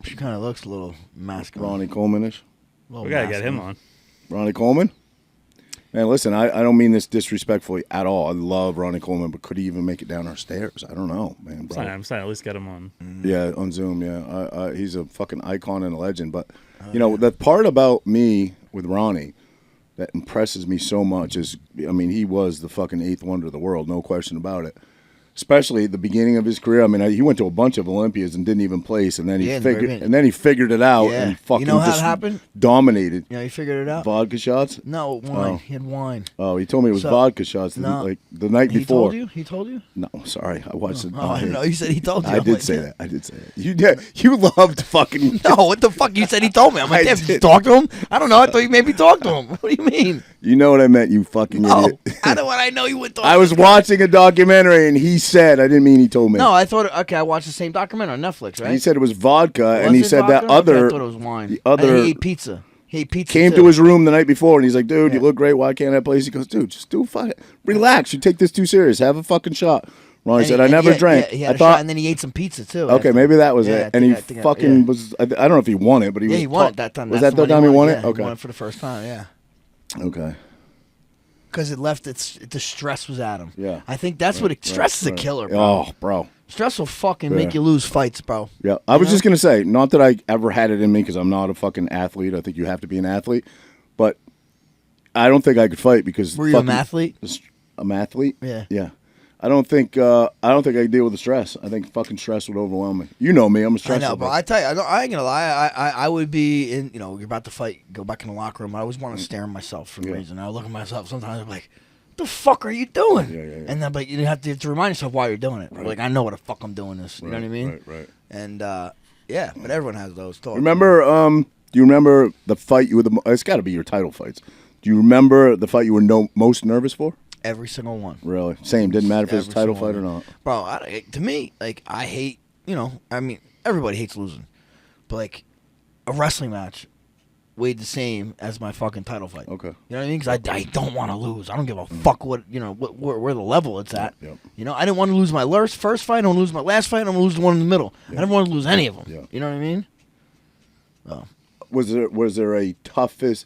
She kind of looks a little masculine. Ronnie Coleman-ish. We gotta get him on. Ronnie Coleman? Man, listen, I don't mean this disrespectfully at all. I love Ronnie Coleman, but could he even make it down our stairs? I don't know, man. Bro. I'm saying at least get him on. Yeah, on Zoom, yeah. He's a fucking icon and a legend. But, you know, the part about me with Ronnie that impresses me so much is, I mean, he was the fucking eighth wonder of the world, no question about it. Especially at the beginning of his career. I mean, he went to a bunch of Olympias and didn't even place, and then he figured it out Yeah. and fucking You know how just it happened? dominated. Yeah, you figured it out? Vodka shots? No, wine. Oh. He had wine. Oh, he told me it was vodka shots like the night before. He told you? No, sorry, I watched it. Oh, I know. You said he told you. I I'm did like, say that. I did say that. You did. You loved fucking. No, what the fuck? You said he told me. I'm like, I damn, did. did you talk to him? I don't know. I thought you maybe talked to him. What do you mean? You know what I meant, you fucking No, idiot. how do I know you went talk? I was watching a documentary and he said, I didn't mean he told me. No, I thought. Okay, I watched the same documentary on Netflix, right? He said it was vodka, Was and he it said vodka? that other. Okay, I thought it was wine. The other And he ate pizza. He ate pizza. came too. to his room the night before, and he's like, "Dude, you look great. Why can't I place?" He goes, "Dude, just do fine. Relax. You take this too serious. Have a fucking shot." Ronnie And said, he- "I never yeah, drank." Yeah, he I had a thought. shot, and then he ate some pizza too. Okay, after. maybe that was Yeah, it. I And he think fucking yeah. was. I don't know if he won it, but he Yeah, was. he won it that time. Was That's that the when time he won it? Yeah, Okay. he won it for the first time. Yeah. Okay. Because it left the stress was at him. Yeah. I think that's what it. Stress is a killer, bro. Oh, bro. Stress will fucking make you lose fights, bro. Yeah, I was just gonna say, not that I ever had it in me because I'm not a fucking athlete. I think you have to be an athlete, but I don't think I could fight because. Were you an athlete? I'm athlete. Yeah. Yeah. I don't think I could deal with the stress. I think fucking stress would overwhelm me. You know me, I'm a I stressor. know, but I tell you, I ain't gonna lie. I would be in. You know, you're about to fight. Go back in the locker room. I always want to stare at myself for some reason. I look at myself sometimes. I'm like, "What the fuck are you doing?" Yeah. And then, but you have to remind yourself why you're doing it. Right. Like, I know what the fuck I'm doing this. You know what I mean? Right. And yeah, but everyone has those thoughts. Remember? Do you remember the fight you were the? It's got to be your title fights. Do you remember the fight you were most nervous for? Every single one. Really? Same. Didn't matter if it was a Every title single fight or one. not. Bro, to me, like, I hate, I mean, everybody hates losing. But, like, a wrestling match weighed the same as my fucking title fight. Okay. You know what I mean? Because I don't want to lose. I don't give a fuck what, where the level it's at. Yep. I didn't want to lose my first fight. I don't want to lose my last fight. I don't want to lose the one in the middle. Yep. I didn't want to lose any of them. Yep. You know what I mean? Oh. Was there a toughest?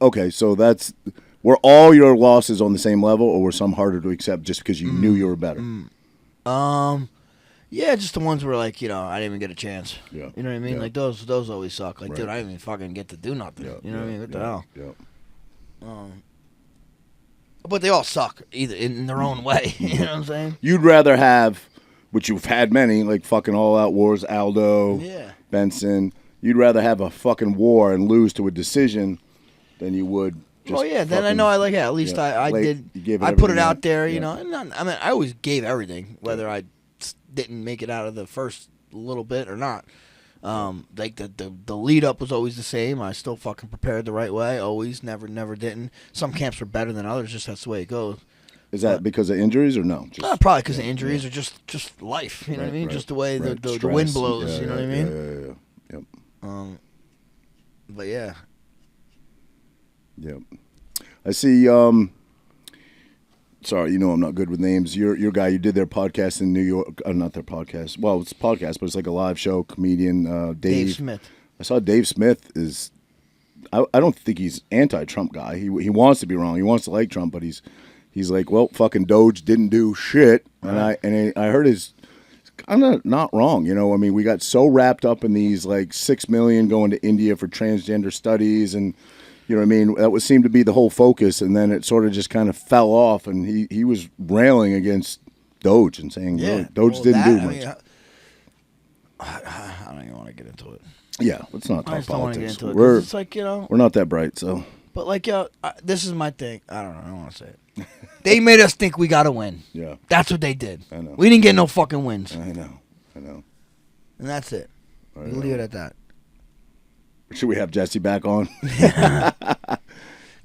Okay, so that's. Were all your losses on the same level, or were some harder to accept just because you knew you were better? Yeah, just the ones where, like, I didn't even get a chance. Yeah. You know what I mean? Yeah. Like, those always suck. Like, Right. dude, I didn't even fucking get to do nothing. Yeah, You know what I mean? What the hell? Yeah. But they all suck, either in their own way. You know what I'm saying? You'd rather have, which you've had many, like fucking All Out Wars, Aldo, Yeah. Benson. You'd rather have a fucking war and lose to a decision than you would. Just Well, yeah. Then I fucking- know at least yeah, I like, did. you gave it I put it everything out out. there, Yeah. And I mean, I always gave everything, whether I didn't make it out of the first little bit or not. Like the lead up was always the same. I still fucking prepared the right way. Always, never didn't. Some camps were better than others. Just that's the way it goes. Is that because of injuries or no? Just, Probably because of injuries or just life. You know what I mean? right, Just the way right. the Stress. wind blows. Yeah, you know yeah, what I mean? Yeah. Yep. But yeah. Yep. I see. Sorry, I'm not good with names. Your guy, you did their podcast in New York. Not their podcast. Well, it's a podcast, but it's like a live show. Comedian Dave Smith. I saw Dave Smith is. I don't think he's anti-Trump guy. He wants to be wrong. He wants to like Trump, but he's like, well, fucking Doge didn't do shit, and I heard his kind of not wrong. I mean, we got so wrapped up in these like 6 million going to India for transgender studies, and you know what I mean. That would seem to be the whole focus, and then it sort of just kind of fell off, and he was railing against Doge and saying Doge didn't do much. I don't even want to get into it. Yeah, let's not talk I just don't want to get politics. into it. It's like, we're not that bright, so. But like, this is my thing. I don't know. I don't want to say it. They made us think we got to win. Yeah. That's what they did. I know. We didn't get no fucking wins. I know. And that's it. We'll leave it at that. Should we have Jesse back on?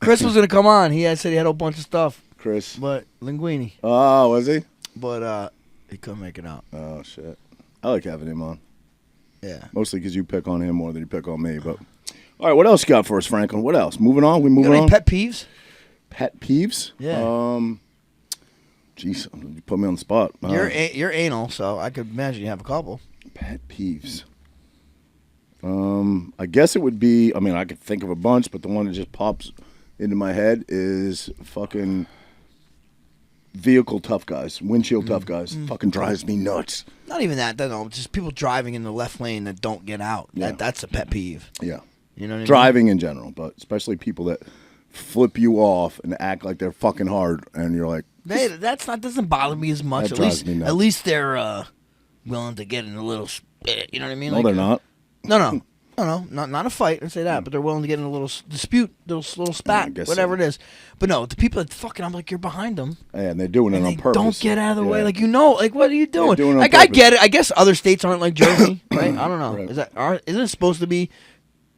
Chris was going to come on. He said he had a bunch of stuff. Chris. But Linguini. Oh, was he? But he couldn't make it out. Oh, shit. I like having him on. Yeah. Mostly because you pick on him more than you pick on me. But all right, what else you got for us, Franklin? What else? Moving on? We moving you got on? Any pet peeves? Pet peeves? Yeah. Jeez, you put me on the spot. You're anal, so I could imagine you have a couple. Pet peeves. I guess it would be, I mean, I could think of a bunch, but the one that just pops into my head is fucking vehicle tough guys, windshield tough guys. Fucking drives me nuts. Not even that, no, just people driving in the left lane that don't get out. Yeah. That's a pet peeve. Yeah. You know what I mean? Driving in general, but especially people that flip you off and act like they're fucking hard, and you're like, doesn't bother me as much. That drives me nuts. At least they're willing to get in a little spit. You know what I mean? no, they're not. No, not a fight. I say that, but they're willing to get in a little dispute, little spat, whatever so. It is. But no, the people that fucking, I'm like, you're behind them. Yeah, and they're doing it on purpose. Don't get out of the way, like what are you doing? They're doing it on like I purpose. get it. I guess other states aren't like Jersey, right? I don't know. Right. Isn't it supposed to be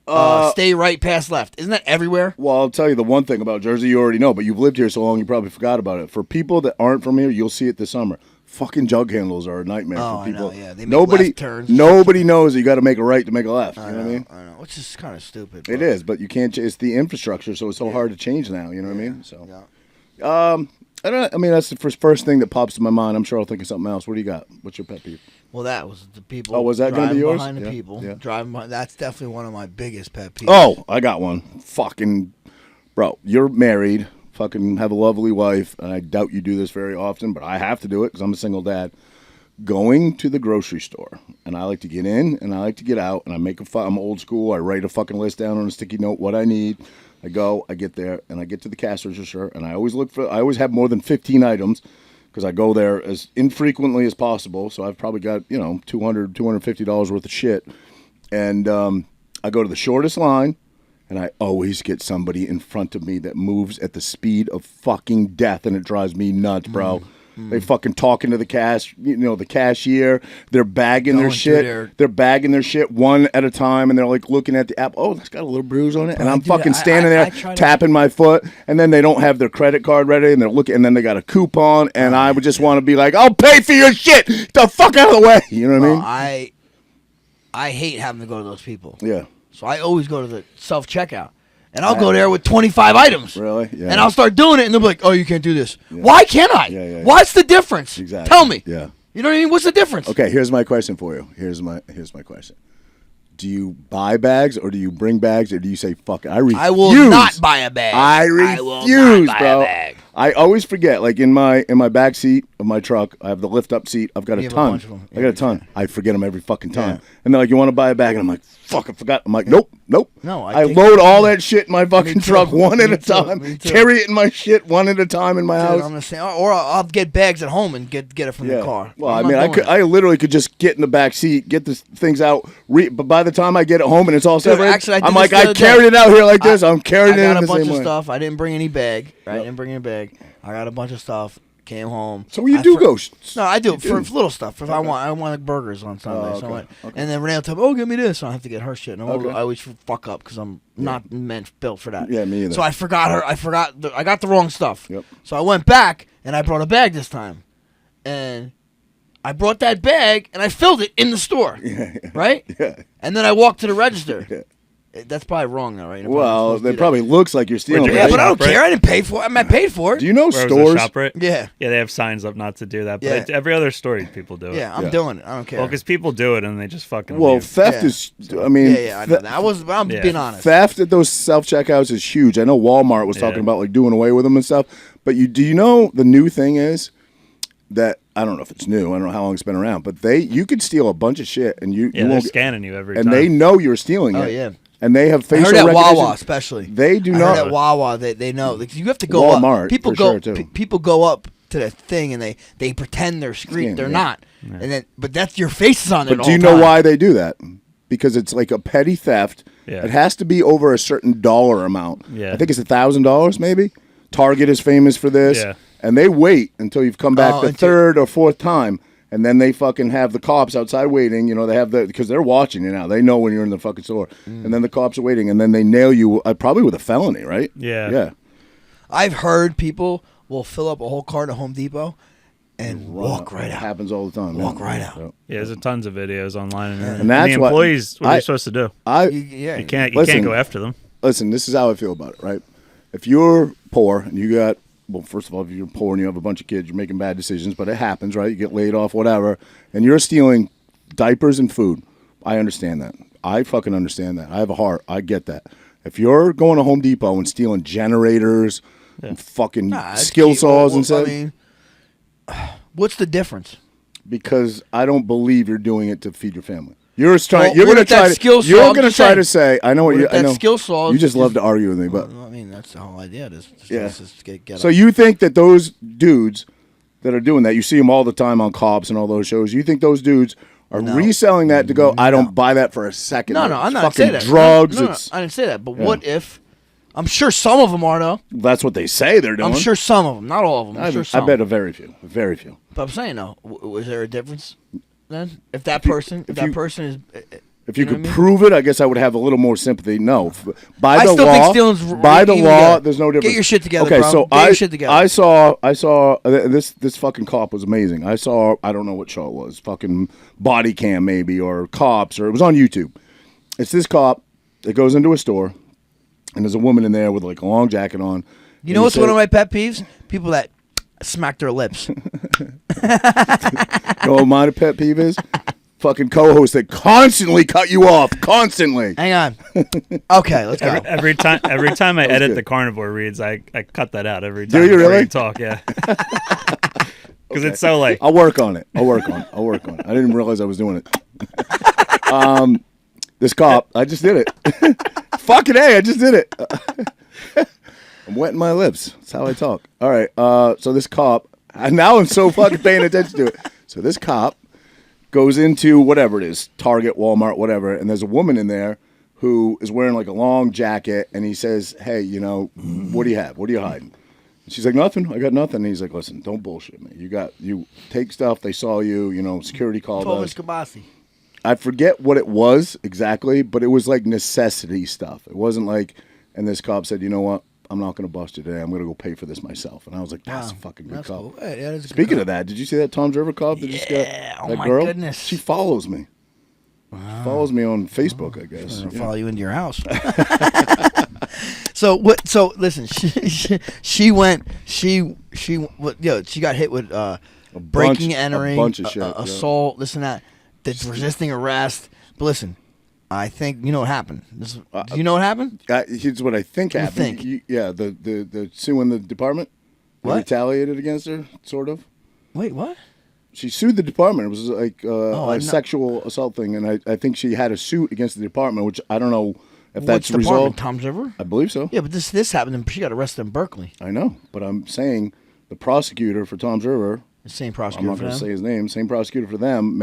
stay right, pass left? Isn't that everywhere? Well, I'll tell you the one thing about Jersey you already know, but you've lived here so long you probably forgot about it. For people that aren't from here, you'll see it this summer. Fucking jug handles are a nightmare for people. I know, yeah. They make left turns. Nobody knows that you got to make a right to make a left. You know what I mean? I know, which is kind of stupid. It is, but you can't. It's the infrastructure, so it's so hard to change now. You know what I mean? So, I don't. I mean, that's the first thing that pops to my mind. I'm sure I'll think of something else. What do you got? What's your pet peeve? Well, that was the people. Oh, was that going to be yours? Behind the people. Yeah. Driving behind. That's definitely one of my biggest pet peeves. Oh, I got one. Fucking, bro, you're married. Fucking have a lovely wife, and I doubt you do this very often, but I have to do it because I'm a single dad. Going to the grocery store, and I like to get in and I like to get out, and I make I'm old school. I write a fucking list down on a sticky note what I need. I go, I get there, and I get to the cash register, and I always have more than 15 items because I go there as infrequently as possible. So I've probably got $200, $250 worth of shit, and I go to the shortest line. And I always get somebody in front of me that moves at the speed of fucking death, and it drives me nuts, bro. They fucking talking to the the cashier. They're bagging their shit. They're bagging their shit one at a time, and they're like looking at the app. Oh, that's got a little bruise on it, and I'm fucking standing there tapping my foot, and then they don't have their credit card ready, and they're looking, and then they got a coupon, and I would just want to be like, I'll pay for your shit. Get the fuck out of the way. You know what I mean? I hate having to go to those people. Yeah. So I always go to the self-checkout. And I'll go there with 25 items. Really? Yeah. And I'll start doing it, and they'll be like, oh, you can't do this. Yeah. Why can't I? Yeah. What's the difference? Exactly. Tell me. Yeah. You know what I mean? What's the difference? Okay, here's my question for you. Here's my question. Do you buy bags, or do you bring bags, or do you say, fuck it? I refuse. I will not buy a bag. I refuse, will not buy bro. a bag. I always forget, like in my back seat of my truck, I have the lift up seat. I've got a ton. I got a ton. I forget them every fucking time. Yeah. And they're like, you want to buy a bag? And I'm like, fuck, I forgot. I'm like, nope. No, I load all that shit in my fucking truck one at a time. Carry it in my shit one at a time in my house. I'm gonna say, or I'll get bags at home and get it from the car. Well, I literally could just get in the back seat, get the things out. But by the time I get it home and it's all separated, actually, I'm like, I carried it out here like this. I'm carrying it in the same way. I got a bunch of stuff. I didn't bring any bag. Right? I didn't bring any bag. I got a bunch of stuff. Came home. So you do go? No, I do for little stuff. If I want like burgers on Sunday. So and then Renee will tell me, "Oh, give me this." So I have to get her shit. And I always fuck up because I'm not built for that. Yeah, me either. So I forgot her. I got the wrong stuff. Yep. So I went back and I brought a bag this time, and I brought that bag and I filled it in the store. Right? Yeah. And then I walked to the register. Yeah. That's probably wrong, though, right? Well, it probably looks like you're stealing. Yeah, but I don't care. I didn't pay for it. I paid for it. Do you know stores? Yeah. Yeah, they have signs up not to do that. But every other store, people do it. Yeah, I'm doing it. I don't care. Well, because people do it and they just fucking Well, leave. theft is, I mean. Yeah, I know that. I'm being honest. Theft at those self-checkouts is huge. I know Walmart was talking about, like, doing away with them and stuff. But do you know the new thing is that, I don't know if it's new. I don't know how long it's been around. But you could steal a bunch of shit and you they're won't. scanning you every time. And they know you're stealing it. Oh, yeah. And they have facial recognition. recognition. Wawa, especially. They do not. I heard at Wawa, they know. Like, you have to go Walmart, up. People for go. sure, too. People go up to the thing and they pretend they're screened. They're not. Yeah. And then, but that's your face is on it. But do you know why they do that? Because it's like a petty theft. Yeah. It has to be over a certain dollar amount. Yeah. I think it's $1,000 maybe. Target is famous for this. Yeah. And they wait until you've come back the third or fourth time. And then they fucking have the cops outside waiting. You know, they have because they're watching you now. They know when you're in the fucking store. And then the cops are waiting. And then they nail you probably with a felony, right? Yeah. Yeah. I've heard people will fill up a whole cart at Home Depot and walk right out. It happens all the time. Walk right out. So. Yeah, there's tons of videos online. And that's the what employees, what are you supposed to do? You can't go after them. Listen, this is how I feel about it, right? If you're poor and you got, well, first of all, if you're poor and you have a bunch of kids, you're making bad decisions, but it happens, right? You get laid off, whatever, and you're stealing diapers and food. I understand that. I fucking understand that. I have a heart. I get that. If you're going to Home Depot and stealing generators and fucking skill saws and stuff. I mean, what's the difference? Because I don't believe you're doing it to feed your family. You're trying. You're going to try. You're going to try to say. I know what you. I know. Skill saw. You just love to argue with me, but I mean that's the whole idea. So you think that those dudes that are doing that, you see them all the time on Cops and all those shows. You think those dudes are reselling that to go? I don't buy that for a second. No, I'm not saying that. Drugs. No, I didn't say that. But what if? I'm sure some of them are though. That's what they say they're doing. I'm sure some of them, not all of them. I'm sure some. I bet a very few. Very few. But I'm saying though, was there a difference then? If that person is. If you could prove it, I guess I would have a little more sympathy. No, by I the still law, think stealing's by the law, there's no difference. Get your shit together. Okay, bro. so Get your shit together. I saw this fucking cop was amazing. I don't know what show it was, fucking Body Cam maybe or Cops or it was on YouTube. It's this cop that goes into a store and there's a woman in there with like a long jacket on. You know what's one of my pet peeves? People that smack their lips. You know what my pet peeve is? Fucking co-hosts that constantly cut you off, constantly. Hang on. Okay, let's go. Every time I edit the Carnivor reads, I cut that out every time. Do you really? You talk, yeah. Because it's so like. I'll work on it. I didn't realize I was doing it. This cop, I just did it. Fucking A, I just did it. I'm wetting my lips. That's how I talk. All right. So this cop, and now I'm so fucking paying attention to it. So this cop goes into whatever it is, Target, Walmart, whatever, and there's a woman in there who is wearing like a long jacket, and he says, hey, you know, what do you have? What are you hiding? And she's like, nothing. I got nothing. And he's like, listen, don't bullshit me. You take stuff. They saw you. You know, security called us. I forget what it was exactly, but it was like necessity stuff. It wasn't like, and this cop said, you know what? I'm not going to bust you today. I'm going to go pay for this myself. And I was like, that's a fucking good cop. Cool. Yeah, that is Speaking of that, did you see that Tom's River cop that just got that my girl? Goodness. She follows me. She follows me on Facebook, I guess. I'm gonna follow you into your house. So what? So listen, she got hit with breaking, entering, a bunch of shit, assault, this and that. That's resisting arrest. But listen, I think you know what happened. Do you know what happened? Here's what I think happened. The suing the department. What? Retaliated against her, sort of. Wait, what? She sued the department. It was like a sexual assault thing, and I think she had a suit against the department, which I don't know if that's resolved. Tom's River? I believe so. Yeah, but this happened, and she got arrested in Berkeley. I know, but I'm saying the prosecutor for Tom's River. The same prosecutor. I'm not going to say his name. Same prosecutor for them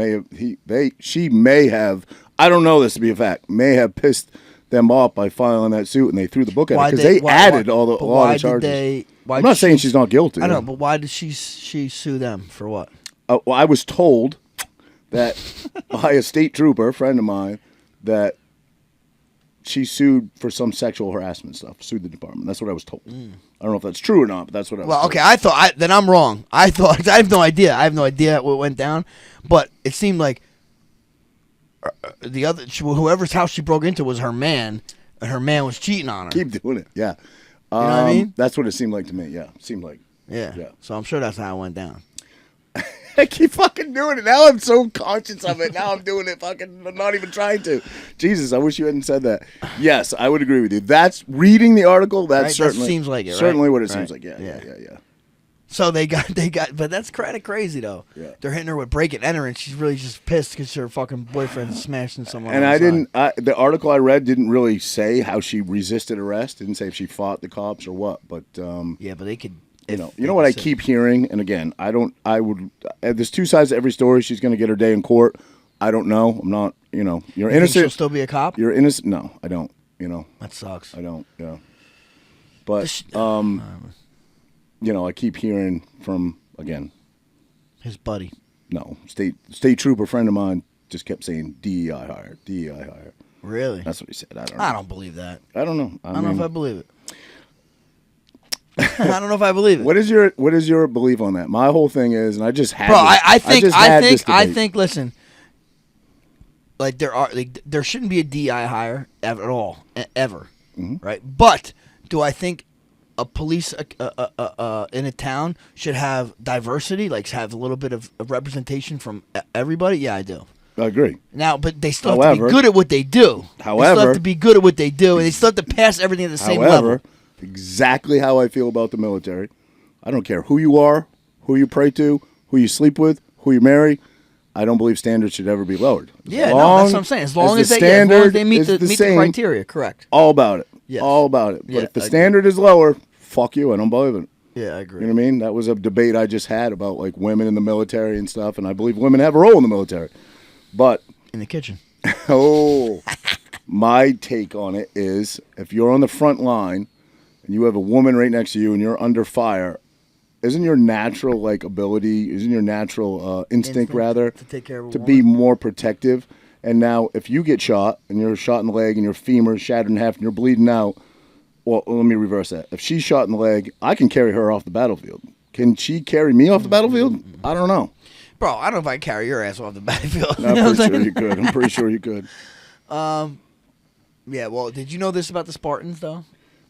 she may have. I don't know this to be a fact. May have pissed them off by filing that suit, and they threw the book at her because they added all the charges. I'm not saying she's not guilty. I know, but why did she sue them for what? Well, I was told that by a state trooper, a friend of mine, that she sued for some sexual harassment stuff. Sued the department. That's what I was told. I don't know if that's true or not, but that's what I was told. Okay, then I'm wrong. I have no idea. I have no idea what went down, but it seemed like whoever's house she broke into was her man, and her man was cheating on her. Keep doing it. Yeah. You know what I mean? That's what it seemed like to me. Yeah. It seemed like. Yeah. So I'm sure that's how it went down. I keep fucking doing it. Now I'm so conscious of it. Now I'm doing it fucking, I'm not even trying to. Jesus, I wish you hadn't said that. Yes, I would agree with you. That's reading the article. That's right? certainly. That seems like it, certainly right? what it seems like. Yeah. So they got, but that's kind of crazy though. Yeah. They're hitting her with break and enter, and she's really just pissed because her fucking boyfriend smashing someone. And the article I read didn't really say how she resisted arrest. Didn't say if she fought the cops or what. But yeah, but they could. You know what I keep hearing, and again, there's two sides to every story. She's going to get her day in court. I don't know. I'm not, you're innocent. Think she'll still be a cop? You're innocent. No, I don't, That sucks. I don't, yeah. But, I keep hearing from, again. His buddy. No, state trooper friend of mine just kept saying DEI hire. Really? That's what he said. I don't know. I don't believe that. I don't know. I don't know if I believe it. I don't know if I believe it. What is your belief on that? My whole thing is, and I just had. Bro, I think. Listen, like there shouldn't be a DI hire at all, ever, right? But do I think a police in a town should have diversity, like have a little bit of representation from everybody? Yeah, I do. I agree. Now, but they still have to be good at what they do. They still have to be good at what they do, and they still have to pass everything at the same level. Exactly how I feel about the military. I don't care who you are, who you pray to, who you sleep with, who you marry. I don't believe standards should ever be lowered. That's what I'm saying. As long as they meet the criteria, correct. All about it. Yes. All about it. But Yeah, if the standard is lower, fuck you. I don't believe it. Yeah, I agree. You know what I mean? That was a debate I just had about like women in the military and stuff, and I believe women have a role in the military. But in the kitchen. My take on it is if you're on the front line and you have a woman right next to you and you're under fire, isn't your natural instinct rather to take care of a to woman? be more protective? And now if you get shot and you're shot in the leg and your femur is shattered in half and you're bleeding out, well, let me reverse that. If she's shot in the leg, I can carry her off the battlefield. Can she carry me off the battlefield? I don't know. Bro, I don't know if I can carry your ass off the battlefield. I'm pretty sure you could. I'm pretty sure you could. Yeah, well, did you know this about the Spartans, though?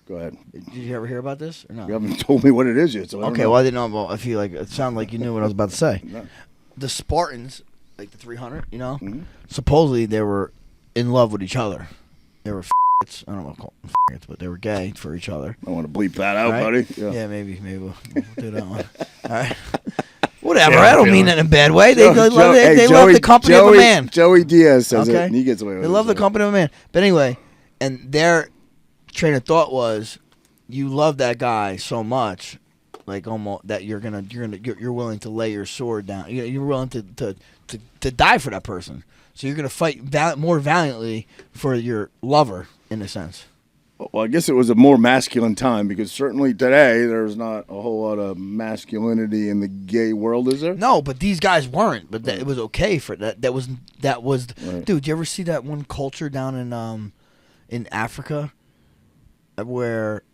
Go ahead. Did you ever hear about this or no? You haven't told me what it is yet. So I don't know. Well, I didn't know. Well, I feel like it sounded like you knew what I was about to say. No. The Spartans, like the 300, supposedly they were in love with each other. They were I don't know if call them but they were gay for each other. I want to bleep that out, buddy. Yeah, maybe we'll do that one. All right. Whatever. I don't mean that in a bad way. They love the company of a man. Joey Diaz says it, and he gets away with it. They love the company of a man. But anyway, and their train of thought was, you love that guy so much, like almost that you're willing to lay your sword down. You're willing to die for that person. So you're gonna fight more valiantly for your lover, in a sense. Well, I guess it was a more masculine time because certainly today there's not a whole lot of masculinity in the gay world, is there? No, but these guys weren't. But it was okay for that. That was. Right. Dude, you ever see that one culture down in Africa where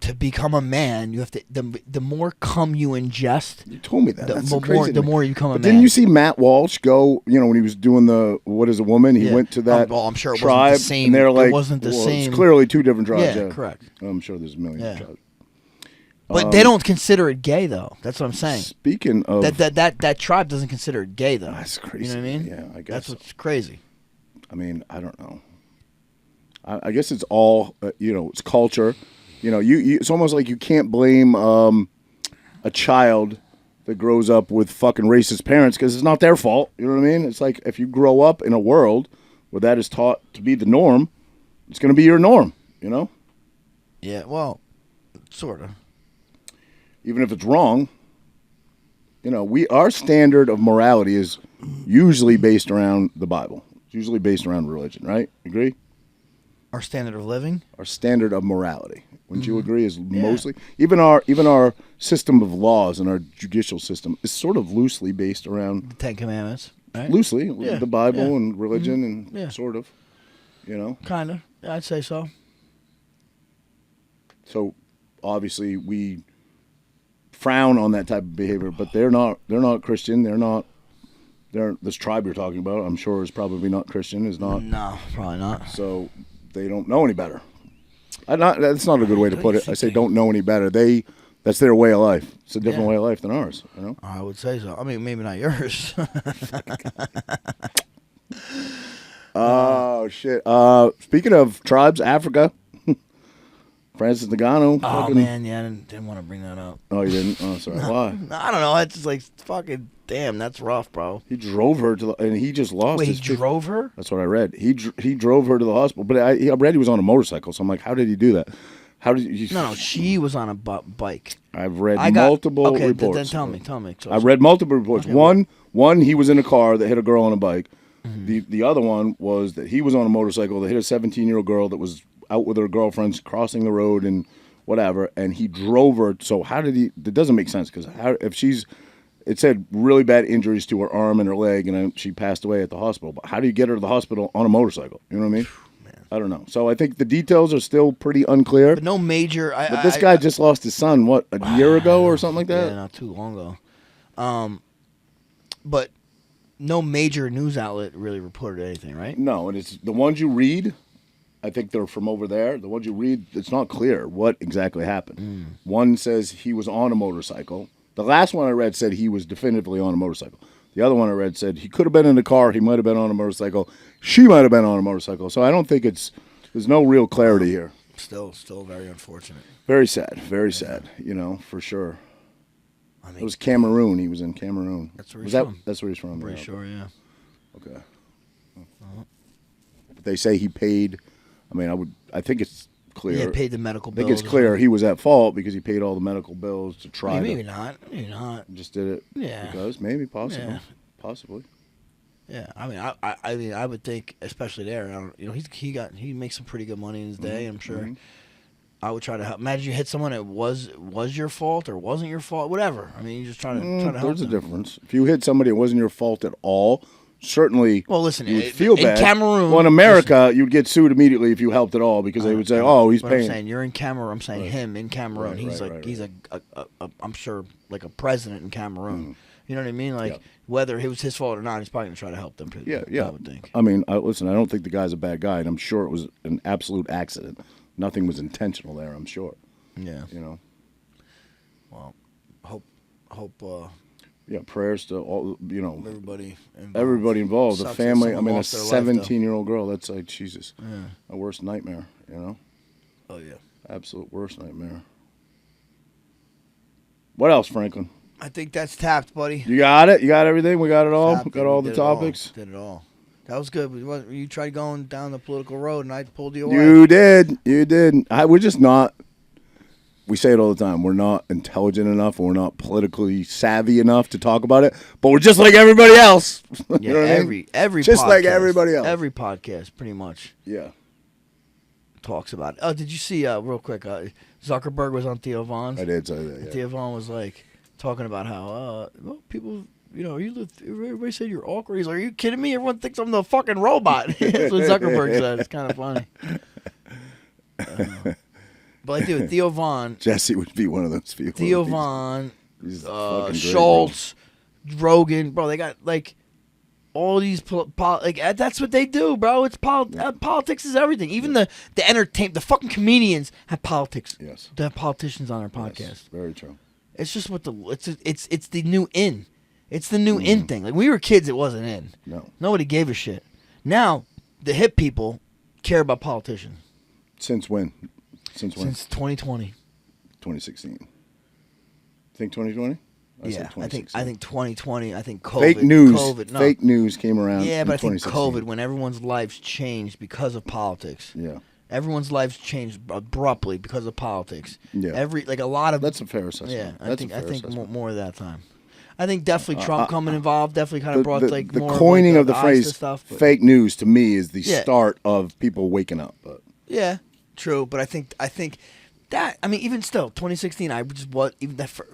to become a man you have to the more cum you ingest. You told me that. That's the more you become a man. Didn't you see Matt Walsh go? When he was doing the What Is a Woman? He went to that. I'm sure it tribe, wasn't the same. And they're like, it wasn't the same. It's clearly two different tribes. Yeah, correct. I'm sure there's a million tribes. But they don't consider it gay, though. That's what I'm saying. Speaking of that tribe doesn't consider it gay, though. That's crazy. You know what I mean? Yeah, I guess that's what's crazy. I mean, I don't know. I guess it's all it's culture. It's almost like you can't blame a child that grows up with fucking racist parents because it's not their fault. You know what I mean? It's like if you grow up in a world where that is taught to be the norm, it's going to be your norm. Yeah. Well, sort of. Even if it's wrong, our standard of morality is usually based around the Bible. It's usually based around religion, right? Agree? Our standard of living? Our standard of morality. Wouldn't you agree? Is mostly even our system of laws and our judicial system is sort of loosely based around the Ten Commandments, right? Loosely, the Bible and religion and sort of, Kind of. Yeah, I'd say so. So, obviously, we frown on that type of behavior, but they're not Christian. This tribe you're talking about, I'm sure, is probably not Christian. Is not. No, probably not. So they don't know any better. That's not a good way to put it. I say don't know any better. That's their way of life. It's a different way of life than ours. You know. I would say so. I mean, maybe not yours. Oh shit! Speaking of tribes, Africa. Francis Ngannou. Oh man, yeah, I didn't want to bring that up. Oh, you didn't? Oh, sorry. Why? I don't know. It's just like fucking damn. That's rough, bro. He drove her and he just lost. Wait, his he drove her? That's what I read. He drove her to the hospital, but I read he was on a motorcycle. So I'm like, how did he do that? How did you? No, she was on a bike. I've read multiple reports. Okay, then tell me. I read multiple reports. Okay, one, he was in a car that hit a girl on a bike. Mm-hmm. The other one was that he was on a motorcycle that hit a 17-year-old girl that was out with her girlfriends crossing the road and whatever, and he drove her. So how did he? That doesn't make sense because it said really bad injuries to her arm and her leg, and she passed away at the hospital. But how do you get her to the hospital on a motorcycle? You know what I mean? Man. I don't know. So I think the details are still pretty unclear. But no major. But this guy just lost his son. What, a year ago or something like that? Yeah, not too long ago. But no major news outlet really reported anything, right? No, and it's the ones you read. I think they're from over there. The ones you read, it's not clear what exactly happened. One says he was on a motorcycle. The last one I read said he was definitively on a motorcycle. The other one I read said he could have been in the car. He might have been on a motorcycle. She might have been on a motorcycle. So I don't think there's no real clarity here. Still very unfortunate. Very sad. Very sad. You know, for sure. I mean, it was Cameroon. He was in Cameroon. That's where he's from. That's where he's from. I'm pretty sure, yeah. Okay. But they say he paid. I mean, I think it's clear. Yeah, paid the medical bills. I think it's clear he was at fault because he paid all the medical bills to try. Maybe not. Just did it. Yeah. Because maybe possible. Yeah. Possibly. Yeah, I mean, I would think, especially there. He makes some pretty good money in his day. I'm sure. Mm-hmm. I would try to help. Imagine you hit someone that was your fault or wasn't your fault, whatever. I mean, you just try to help. There's a difference. If you hit somebody that wasn't your fault at all. Certainly, well, listen, you would feel bad. In Cameroon, well, in America, you'd get sued immediately if you helped at all because they would say, "Oh, he's paying." I'm saying you're in Cameroon. I'm saying him in Cameroon. He's I'm sure like a president in Cameroon. You know what I mean? Like whether it was his fault or not, he's probably gonna try to help them. Yeah. I would think. I mean, listen, I don't think the guy's a bad guy, and I'm sure it was an absolute accident. Nothing was intentional there. I'm sure. Yeah. You know. Well, hope. Yeah, prayers to all, everybody involved. The family. I mean, a 17-year-old girl. That's like Jesus. Yeah. A worst nightmare. You know. Oh yeah. Absolute worst nightmare. What else, Franklin? I think that's tapped, buddy. You got it. You got everything. We got it all. Tapped got all the topics. Did it all. That was good. You tried going down the political road, and I pulled you away. You did. We're just not. We say it all the time. We're not intelligent enough, or we're not politically savvy enough to talk about it. But we're just like everybody else. Yeah, you know what I mean? every just podcast, like everybody else. Every podcast, pretty much. Yeah. Talks about it. Oh, did you see? Real quick, Zuckerberg was on Theo Von's. I did say that. Yeah. Theo Von was like talking about how people. Everybody said you're awkward. He's like, are you kidding me? Everyone thinks I'm the fucking robot. That's what Zuckerberg said. It's kind of funny. But dude, Theo Von. Jesse would be one of those people. Theo Von, Schultz, Rogan, bro. They got like all these that's what they do, bro. It's politics is everything. Even the the fucking comedians have politics. Yes, they have politicians on their podcast. Yes, very true. It's just it's the new in. It's the new in thing. Like when we were kids, it wasn't in. No, nobody gave a shit. Now the hip people care about politicians. Since when? Since 2020. 2016. Think 2020? Yeah, I think 2020. I think COVID. Fake news. No. Fake news came around. Yeah, but I think 2016. COVID, when everyone's lives changed because of politics. Yeah. Everyone's lives changed abruptly because of politics. Yeah. A lot of. That's a fair assessment. Yeah, I think more of that time. I think definitely Trump coming involved definitely kind of brought the more coining of the phrase stuff, fake news to me is the start of people waking up. But yeah, true. But I think that even still 2016.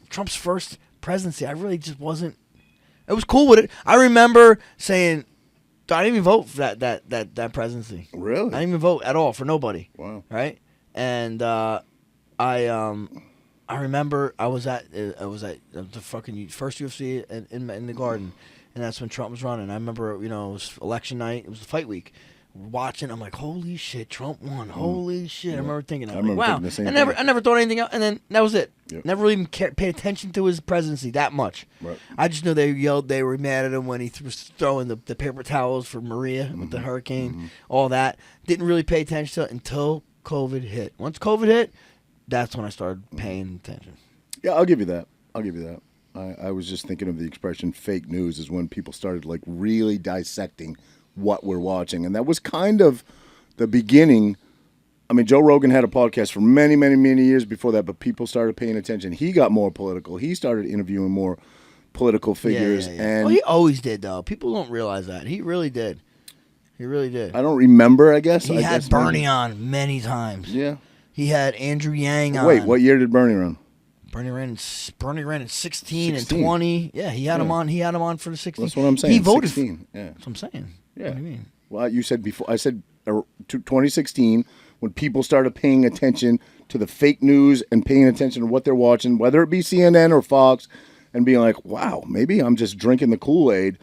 Trump's first presidency. I really just wasn't. It was cool with it. I remember saying, I didn't even vote for that presidency. Really? I didn't even vote at all for nobody. Wow. Right? And I remember I was at the fucking first UFC in the Garden, and that's when Trump was running. I remember, it was election night. It was the fight week. Watching, I'm like, holy shit, Trump won. Holy shit. Yeah. I remember thinking, wow. I never thought anything else, and then that was it. Yep. Never even paid attention to his presidency that much. Right. I just know they yelled, they were mad at him when he was throwing the paper towels for Maria with the hurricane, all that. Didn't really pay attention to it until COVID hit. Once COVID hit, that's when I started paying attention. Yeah, I'll give you that. I was just thinking of the expression fake news is when people started like really dissecting what we're watching. And that was kind of the beginning. I mean, Joe Rogan had a podcast for many, many, many years before that, but people started paying attention. He got more political. He started interviewing more political figures. Yeah. And well, he always did, though. People don't realize that. He really did. He really did. I don't remember, I guess. He had Bernie on many times. Yeah. He had Andrew Yang on. Wait, what year did Bernie run? Bernie ran in 16 and 20. Yeah, he had him on. He had him on for the 16. That's what I'm saying. He voted 16. Yeah. That's what I'm saying. Yeah. What do you mean? Well, you said before. I said 2016 when people started paying attention to the fake news and paying attention to what they're watching, whether it be CNN or Fox, and being like, wow, maybe I'm just drinking the Kool-Aid.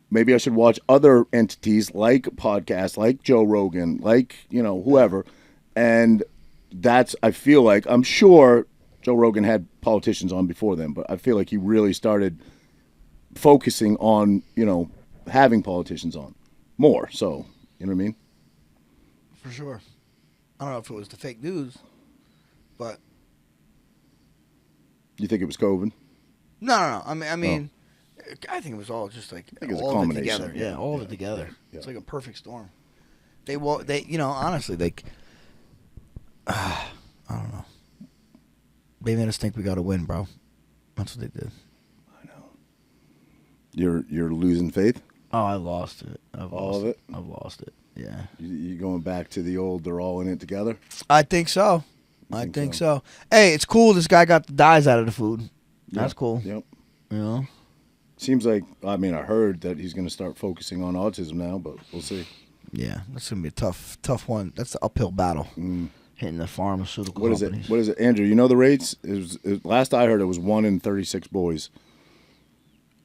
Maybe I should watch other entities like podcasts, like Joe Rogan, like, whoever. And that's, I feel like, I'm sure Joe Rogan had politicians on before then, but I feel like he really started focusing on, having politicians on more. So, you know what I mean? For sure. I don't know if it was the fake news, but you think it was COVID? No. I mean, I think it was all just like all of it together. Yeah, all of it together. Yeah. It's like a perfect storm. They honestly, like, I don't know. They made us think we got to win, bro. That's what they did. I know. You're losing faith? Oh, I lost it. All of it? I've lost it. Yeah. You going back to the old, they're all in it together? I think so. I think so. Hey, it's cool this guy got the dyes out of the food. That's cool. Yep. Seems like, I heard that he's going to start focusing on autism now, but we'll see. Yeah, that's going to be a tough one. That's the uphill battle. Hitting the pharmaceutical companies. What is it? Andrew, you know the rates? Last I heard, it was 1 in 36 boys.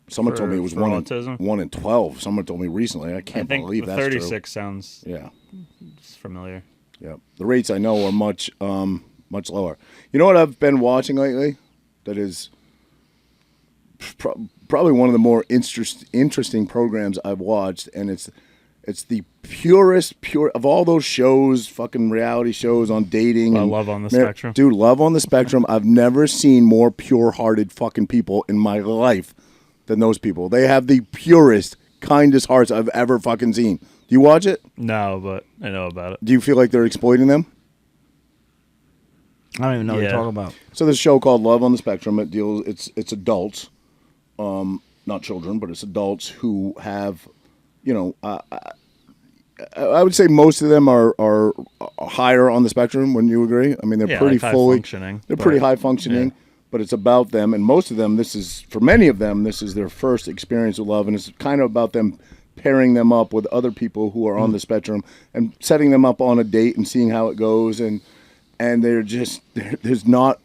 Someone told me it was 1 in 12. Someone told me recently. I can't believe that's 36 true. sounds familiar. Yeah. The rates I know are much lower. You know what I've been watching lately that is probably one of the more interesting programs I've watched, and it's the pure of all those shows, fucking reality shows on dating. Love on the Spectrum. Dude, Love on the Spectrum. I've never seen more pure-hearted fucking people in my life than those people. They have the purest, kindest hearts I've ever fucking seen. Do you watch it? No, but I know about it. Do you feel like they're exploiting them? I don't even know what you're talking about. So there's a show called Love on the Spectrum. It's adults, not children, but it's adults who have, I would say most of them are higher on the spectrum. Wouldn't you agree? I mean, they're pretty fully functioning. They're pretty high functioning, but it's about them. And most of them, for many of them, this is their first experience with love, and it's kind of about them pairing them up with other people who are on the spectrum and setting them up on a date and seeing how it goes. And they're just there is not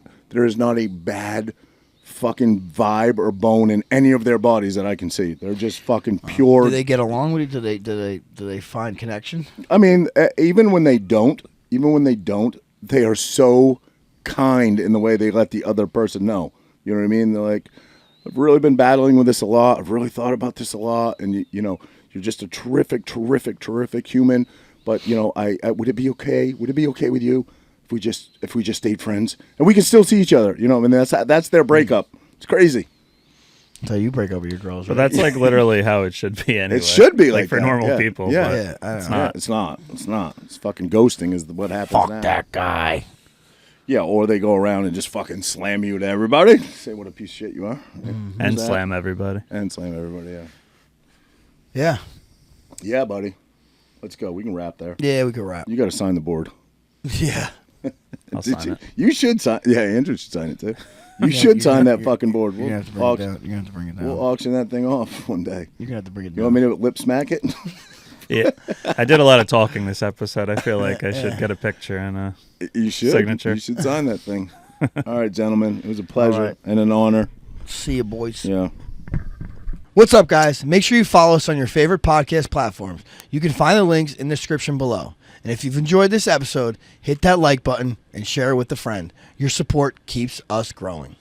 a bad fucking vibe or bone in any of their bodies that I can see. They're just fucking pure. Do they get along with you? Do they find connection? I mean, even when they don't, they are so kind in the way they let the other person know. You know what I mean? They're like, I've really been battling with this a lot. I've really thought about this a lot, and you're just a terrific human. But I would it be okay? Would it be okay with you if we just stayed friends and we can still see each other? I mean, that's their breakup. It's crazy. That's how you break up with your girls, right? But that's like literally how it should be anyway. It should be like for that. normal people. Yeah, It's not. It's not. It's fucking ghosting is what happens now. Fuck that guy. Yeah, or they go around and just fucking slam you to everybody. Say what a piece of shit you are. Mm-hmm. And slam everybody. Yeah. Yeah. Yeah, buddy. Let's go. We can wrap there. Yeah, we can wrap. You got to sign the board. Yeah. I'll sign it. You should sign. Yeah, Andrew should sign it too. You should sign that fucking board. You're going to have to bring it down. We'll auction that thing off one day. You're going to have to bring it down. You want me to lip smack it? Yeah, I did a lot of talking this episode. I feel like I should get a picture and a signature. You should sign that thing. All right, gentlemen. It was a pleasure and an honor. See you, boys. Yeah. What's up, guys? Make sure you follow us on your favorite podcast platforms. You can find the links in the description below. And if you've enjoyed this episode, hit that like button and share it with a friend. Your support keeps us growing.